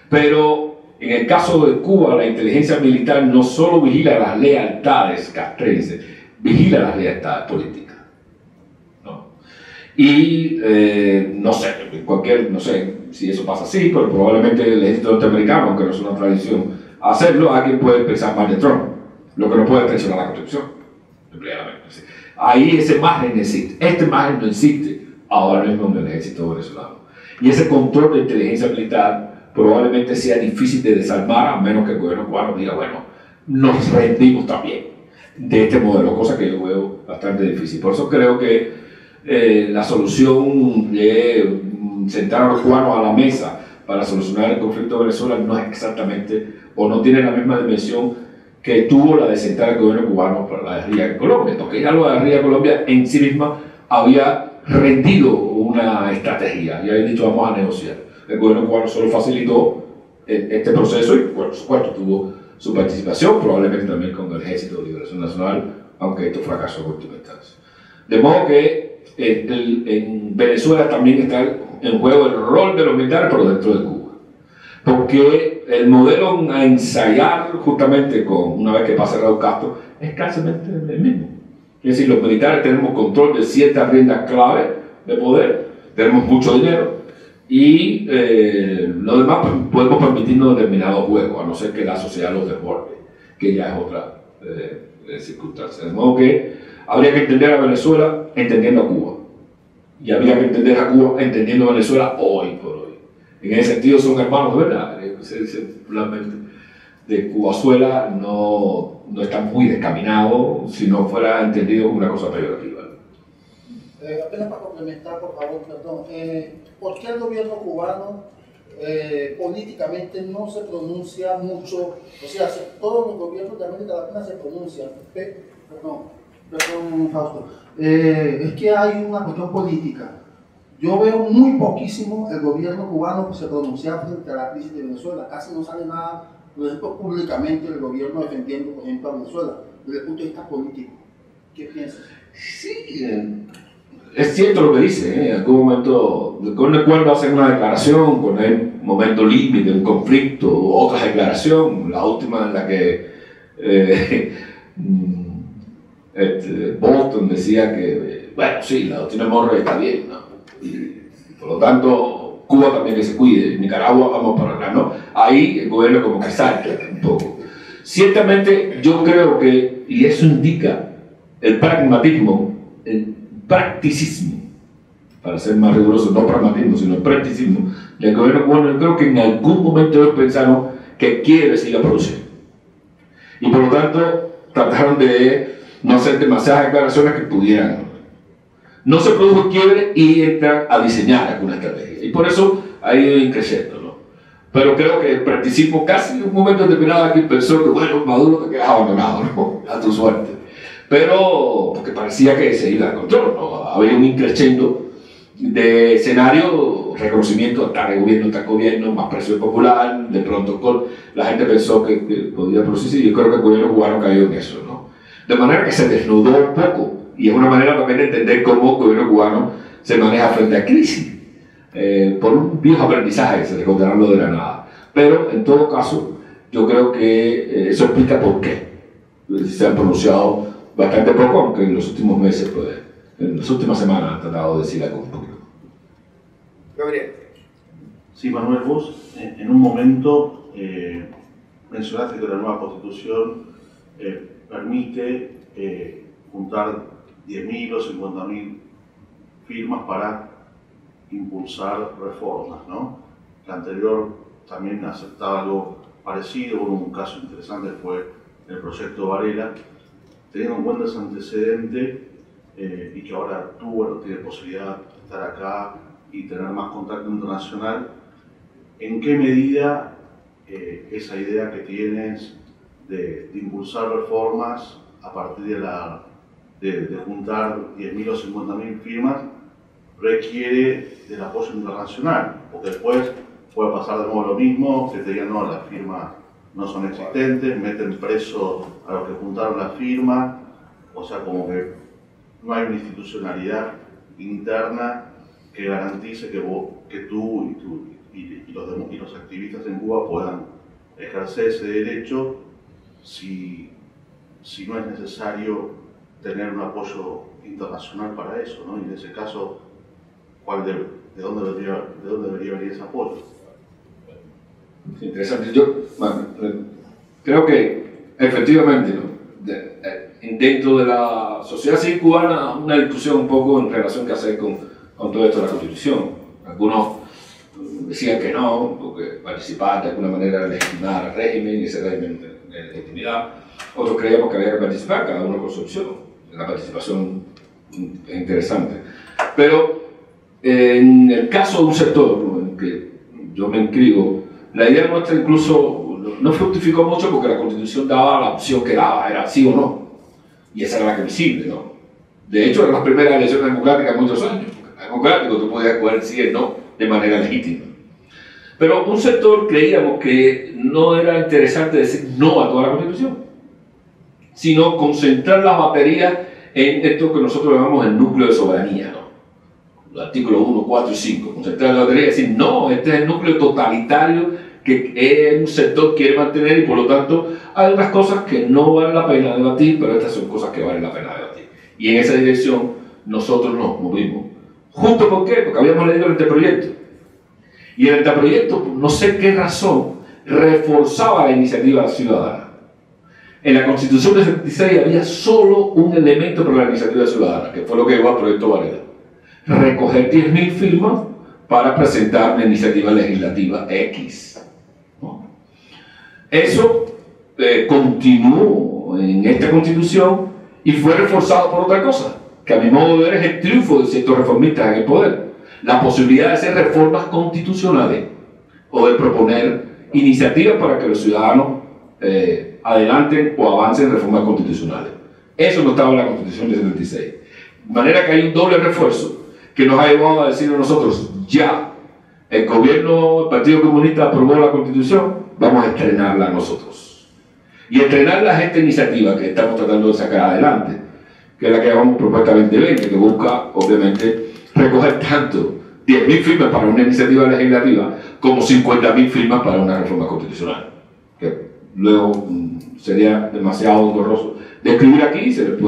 pero en el caso de Cuba la inteligencia militar no solo vigila las lealtades castrenses, vigila las lealtades políticas, ¿no? Y no sé si eso pasa así, pero probablemente el ejército norteamericano, aunque no es una tradición hacerlo, alguien puede pensar más de Trump, lo que no puede traicionar la Constitución, empleadamente. Ahí ese margen existe, este margen no existe ahora mismo en el ejército venezolano. Y ese control de inteligencia militar probablemente sea difícil de desarmar, a menos que el gobierno cubano diga, bueno, nos rendimos también de este modelo, cosa que yo veo bastante difícil. Por eso creo que la solución de sentar a los cubanos a la mesa para solucionar el conflicto de Venezuela no es exactamente, o no tiene la misma dimensión que tuvo la de sentar al gobierno cubano para la guerrilla en Colombia, porque ya la guerrilla en Colombia en sí misma había rendido una estrategia y había dicho vamos a negociar. El gobierno cubano solo facilitó este proceso y por supuesto tuvo su participación, probablemente también con el Ejército de Liberación Nacional, aunque esto fracasó en última instancia. De modo que en Venezuela también está en juego el rol de los militares, pero dentro de Cuba. Porque el modelo a ensayar justamente una vez que pasa Raúl Castro es casi el mismo. Es decir, los militares tenemos control de ciertas riendas clave de poder, tenemos mucho dinero y lo demás pues, podemos permitirnos determinados juegos, a no ser que la sociedad los desborde, que ya es otra circunstancia. De modo que habría que entender a Venezuela entendiendo a Cuba y habría que entender a Cuba entendiendo a Venezuela hoy por hoy. En ese sentido son hermanos de verdad. Se dice realmente de Cubazuela no está muy descaminado si no fuera entendido como una cosa peyorativa. Apenas para complementar, por favor, perdón. ¿Por qué el gobierno cubano políticamente no se pronuncia mucho? O sea, todos los gobiernos de América Latina se pronuncian. Perdón, Fausto. Es que hay una cuestión política. Yo veo muy poquísimo el gobierno cubano que se pronuncia frente a la crisis de Venezuela. Casi no sale nada, por ejemplo, públicamente el gobierno defendiendo, por ejemplo, a Venezuela, desde el punto de vista político. ¿Qué piensas? Sí, es cierto lo que dice. En algún momento, cuando hacen una declaración, cuando hay un momento límite, un conflicto, otra declaración, la última en la que Bolton decía que, bueno, sí, la doctrina Monroe está bien, ¿no? Y por lo tanto, Cuba también que se cuide, Nicaragua vamos para acá, ¿no? Ahí el gobierno como que salta un poco. Ciertamente yo creo que, y eso indica el pragmatismo, el practicismo, para ser más riguroso, no pragmatismo, sino el practicismo del gobierno cubano. Yo creo que en algún momento ellos pensaron que quiere seguir produciendo. Y por lo tanto, trataron de no hacer demasiadas declaraciones que pudieran. No se produjo quiebre y entran a diseñar alguna estrategia. Y por eso ha ido increciendo, ¿no? Pero creo que el practicismo casi en un momento determinado aquí pensó que, bueno, Maduro te quedas abandonado, ¿no? A tu suerte. Pero, porque parecía que se iba a control, ¿no? Había un increciendo de escenario, reconocimiento, tal gobierno, más presión popular, de pronto la gente pensó que podía producirse y yo creo que el gobierno cubano cayó en eso, ¿no? De manera que se desnudó un poco. Y es una manera también de entender cómo el gobierno cubano se maneja frente a crisis, por un viejo aprendizaje, se recordarán lo de la nada. Pero, en todo caso, yo creo que eso explica por qué se han pronunciado bastante poco, aunque en los últimos meses, pues, en las últimas semanas han tratado de decir algo un poquito. Gabriel. Sí, Manuel, vos en un momento mencionaste que la nueva Constitución permite juntar 10.000 o 50.000 firmas para impulsar reformas, ¿no? La anterior también aceptaba algo parecido, un caso interesante fue el proyecto Varela. Teniendo en cuenta ese antecedente y que ahora tú, bueno, tienes posibilidad de estar acá y tener más contacto internacional, ¿en qué medida esa idea que tienes de impulsar reformas a partir de juntar 10.000 o 50.000 firmas requiere del apoyo internacional? Porque después puede pasar de nuevo lo mismo, que te digan no, las firmas no son existentes, meten preso a los que juntaron las firmas, o sea, como que no hay una institucionalidad interna que garantice que tú y los activistas en Cuba puedan ejercer ese derecho si no es necesario tener un apoyo internacional para eso, ¿no? Y en ese caso, ¿de dónde debería venir ese apoyo? Interesante. Yo creo que efectivamente, ¿no? Dentro de la sociedad civil cubana, una discusión un poco en relación que hacer con todo esto de la Constitución. Algunos decían que no, porque participar de alguna manera legitimar al régimen y ese régimen de legitimidad. Otros creíamos que había que participar, cada uno con su opción. La participación es interesante. Pero en el caso de un sector en que yo me inscribo, la idea nuestra incluso no fructificó mucho porque la Constitución daba la opción que daba, era sí o no. Y esa era la que visible, ¿no? De hecho, eran las primeras elecciones democráticas en muchos años. Democrático, tú podías escoger sí o no de manera legítima. Pero un sector creíamos que no era interesante decir no a toda la Constitución, sino concentrar las baterías en esto que nosotros llamamos el núcleo de soberanía, ¿no? Los artículos 1, 4 y 5. Concentrar la lotería y decir, no, este es el núcleo totalitario que un sector quiere mantener y por lo tanto hay otras cosas que no vale la pena debatir, pero estas son cosas que valen la pena debatir. Y en esa dirección nosotros nos movimos. ¿Justo por qué? Porque habíamos leído el anteproyecto. Y el anteproyecto, por no sé qué razón, reforzaba la iniciativa ciudadana. En la Constitución del 76 había solo un elemento para la iniciativa ciudadana, que fue lo que llevó al proyecto Varela. Recoger 10.000 firmas para presentar una iniciativa legislativa X. ¿No? Eso continuó en esta Constitución y fue reforzado por otra cosa, que a mi modo de ver es el triunfo de ciertos reformistas en el poder. La posibilidad de hacer reformas constitucionales o de proponer iniciativas para que los ciudadanos adelanten o avancen reformas constitucionales. Eso no estaba en la Constitución del 76. De manera que hay un doble refuerzo que nos ha llevado a decir a nosotros, ya, el gobierno, el Partido Comunista aprobó la Constitución, vamos a estrenarla nosotros. Y estrenarla es esta iniciativa que estamos tratando de sacar adelante, que es la que llamamos Propuesta 2020, que busca, obviamente, recoger tanto 10.000 firmas para una iniciativa legislativa como 50.000 firmas para una reforma constitucional. Que luego sería demasiado engorroso de escribir aquí, se los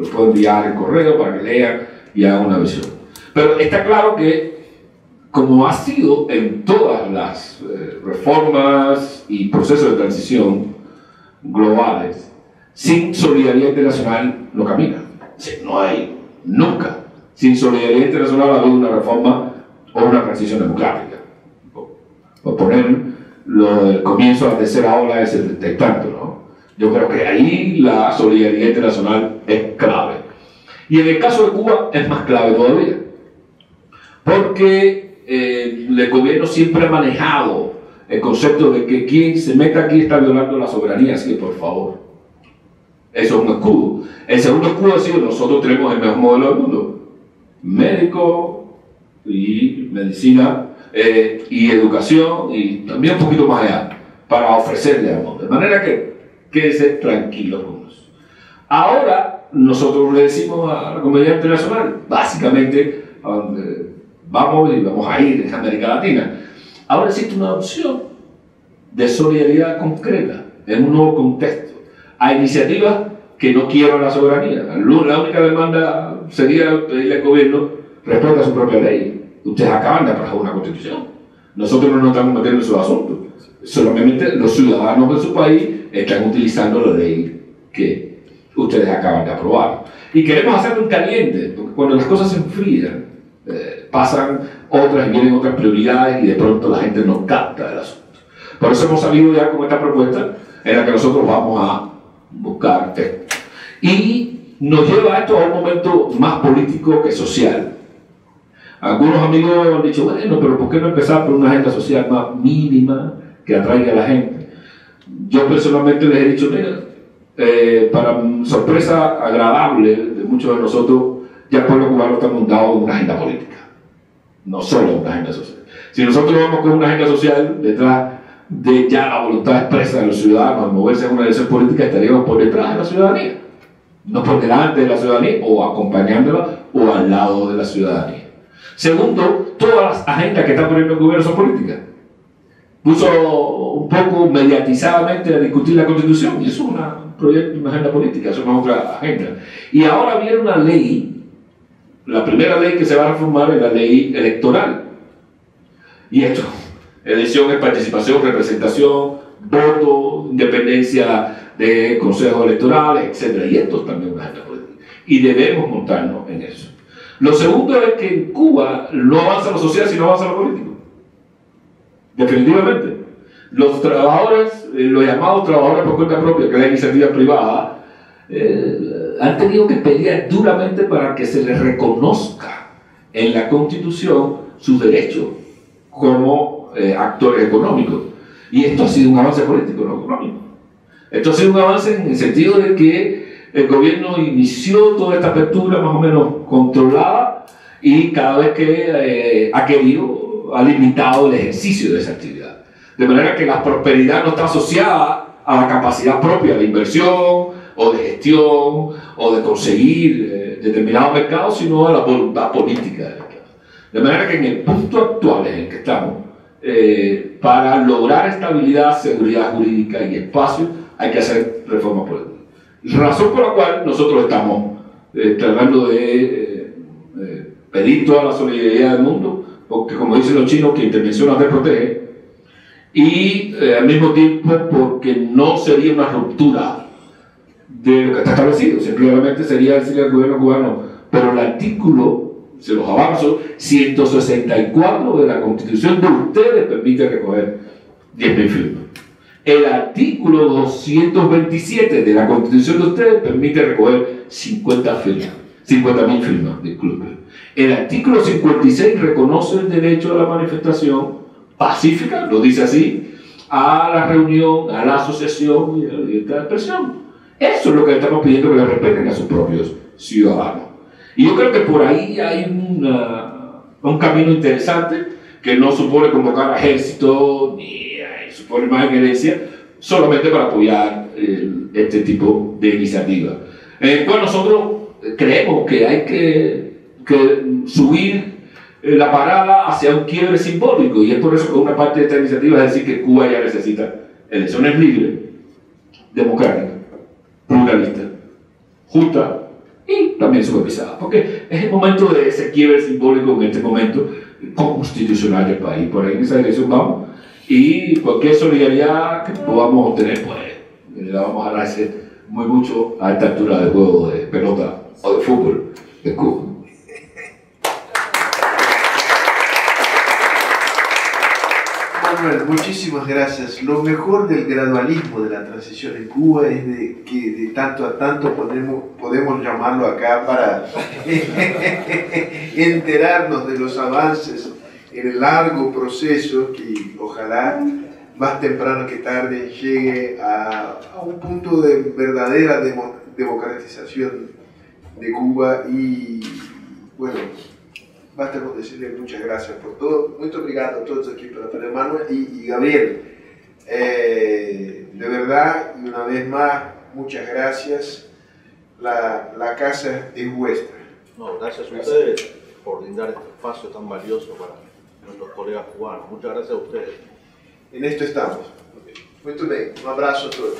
puede enviar en correo para que lean y hagan una visión. Pero está claro que, como ha sido en todas las reformas y procesos de transición globales, sin solidaridad internacional no camina. No hay nunca. Sin solidaridad internacional ha habido una reforma o una transición democrática. Por poner el comienzo de la tercera ola es el de tanto, ¿no? Yo creo que ahí la solidaridad internacional es clave. Y en el caso de Cuba es más clave todavía. Porque el gobierno siempre ha manejado el concepto de que quien se meta aquí está violando la soberanía, así que por favor. Eso es un escudo. El segundo escudo ha sido nosotros tenemos el mejor modelo del mundo. Médico y medicina y educación y también un poquito más allá para ofrecerle al mundo. De manera que quédese tranquilo con eso. Ahora nosotros le decimos a la comunidad internacional, básicamente a donde vamos y vamos a ir en América Latina. Ahora existe una opción de solidaridad concreta en un nuevo contexto. Hay iniciativas que no quiebran la soberanía. La única demanda sería pedirle al gobierno responda a su propia ley. Ustedes acaban de aprobar una constitución. Nosotros no nos estamos metiendo en esos asuntos. Solamente los ciudadanos de su país están utilizando la ley que ustedes acaban de aprobar. Y queremos hacerlo en caliente, porque cuando las cosas se enfrían, pasan otras y vienen otras prioridades y de pronto la gente no capta el asunto. Por eso hemos salido ya con esta propuesta en la que nosotros vamos a buscar texto. Y nos lleva esto a un momento más político que social. Algunos amigos han dicho, bueno, pero ¿por qué no empezar por una agenda social más mínima que atraiga a la gente? Yo personalmente les he dicho, mira, para sorpresa agradable de muchos de nosotros, ya el pueblo cubano está montado en una agenda política, no solo una agenda social. Si nosotros vamos con una agenda social detrás de ya la voluntad expresa de los ciudadanos de moverse en una dirección política, estaríamos por detrás de la ciudadanía, no por delante de la ciudadanía o acompañándola o al lado de la ciudadanía. Segundo, todas las agendas que está poniendo el gobierno son políticas. Puso un poco mediatizadamente a discutir la Constitución y eso es una agenda política, eso no es otra agenda. Y ahora viene una ley, la primera ley que se va a reformar es la ley electoral. Y esto, elección es participación, representación, voto, independencia de consejos electorales, etc. Y esto también es una agenda política. Y debemos montarnos en eso. Lo segundo es que en Cuba no avanza lo social sino avanza lo político. Definitivamente. Los trabajadores, los llamados trabajadores por cuenta propia, que es la iniciativa privada, han tenido que pelear duramente para que se les reconozca en la Constitución sus derechos como actores económicos. Y esto ha sido un avance político, no económico. Esto ha sido un avance en el sentido de que el gobierno inició toda esta apertura más o menos controlada y cada vez que ha querido, ha limitado el ejercicio de esa actividad. De manera que la prosperidad no está asociada a la capacidad propia de inversión o de gestión, o de conseguir determinados mercados, sino a la voluntad política. De manera que en el punto actual en el que estamos, para lograr estabilidad, seguridad jurídica y espacio, hay que hacer reformas políticas. Razón por la cual nosotros estamos tratando de pedir toda la solidaridad del mundo, porque como dicen los chinos, que intervención no te protege, y al mismo tiempo porque no sería una ruptura de lo que está establecido, simplemente sería decirle al gobierno cubano, pero el artículo, se los avanzo, 164 de la Constitución de ustedes permite recoger 10.000 firmas. El artículo 227 de la Constitución de ustedes permite recoger 50.000 firmas, disculpen. El artículo 56 reconoce el derecho a la manifestación pacífica, lo dice así, a la reunión, a la asociación y a la libertad de expresión. Eso es lo que estamos pidiendo, que le respeten a sus propios ciudadanos. Y yo creo que por ahí hay un camino interesante que no supone convocar a ejército ni supone más injerencia, solamente para apoyar este tipo de iniciativas. Pues nosotros creemos que hay que subir la parada hacia un quiebre simbólico, y es por eso que una parte de esta iniciativa es decir que Cuba ya necesita elecciones libres, democráticas, pluralistas, justas y también supervisadas, porque es el momento de ese quiebre simbólico en este momento constitucional del país. Por ahí en esa dirección vamos, y cualquier solidaridad que podamos obtener, pues le vamos a agradecer muy mucho a esta altura de juego de pelota o de fútbol de Cuba. Manuel, muchísimas gracias. Lo mejor del gradualismo de la transición en Cuba es que de tanto a tanto podemos llamarlo acá para enterarnos de los avances en el largo proceso que ojalá más temprano que tarde llegue a un punto de verdadera democratización de Cuba. Y bueno, basta con decirle muchas gracias por todo. Muy obrigado a todos aquí para Manuel y Gabriel. De verdad, y una vez más, muchas gracias. La casa es vuestra. No, gracias a ustedes por brindar este espacio tan valioso para nuestros colegas cubanos. Muchas gracias a ustedes. En esto estamos. Muy bien. Un abrazo a todos.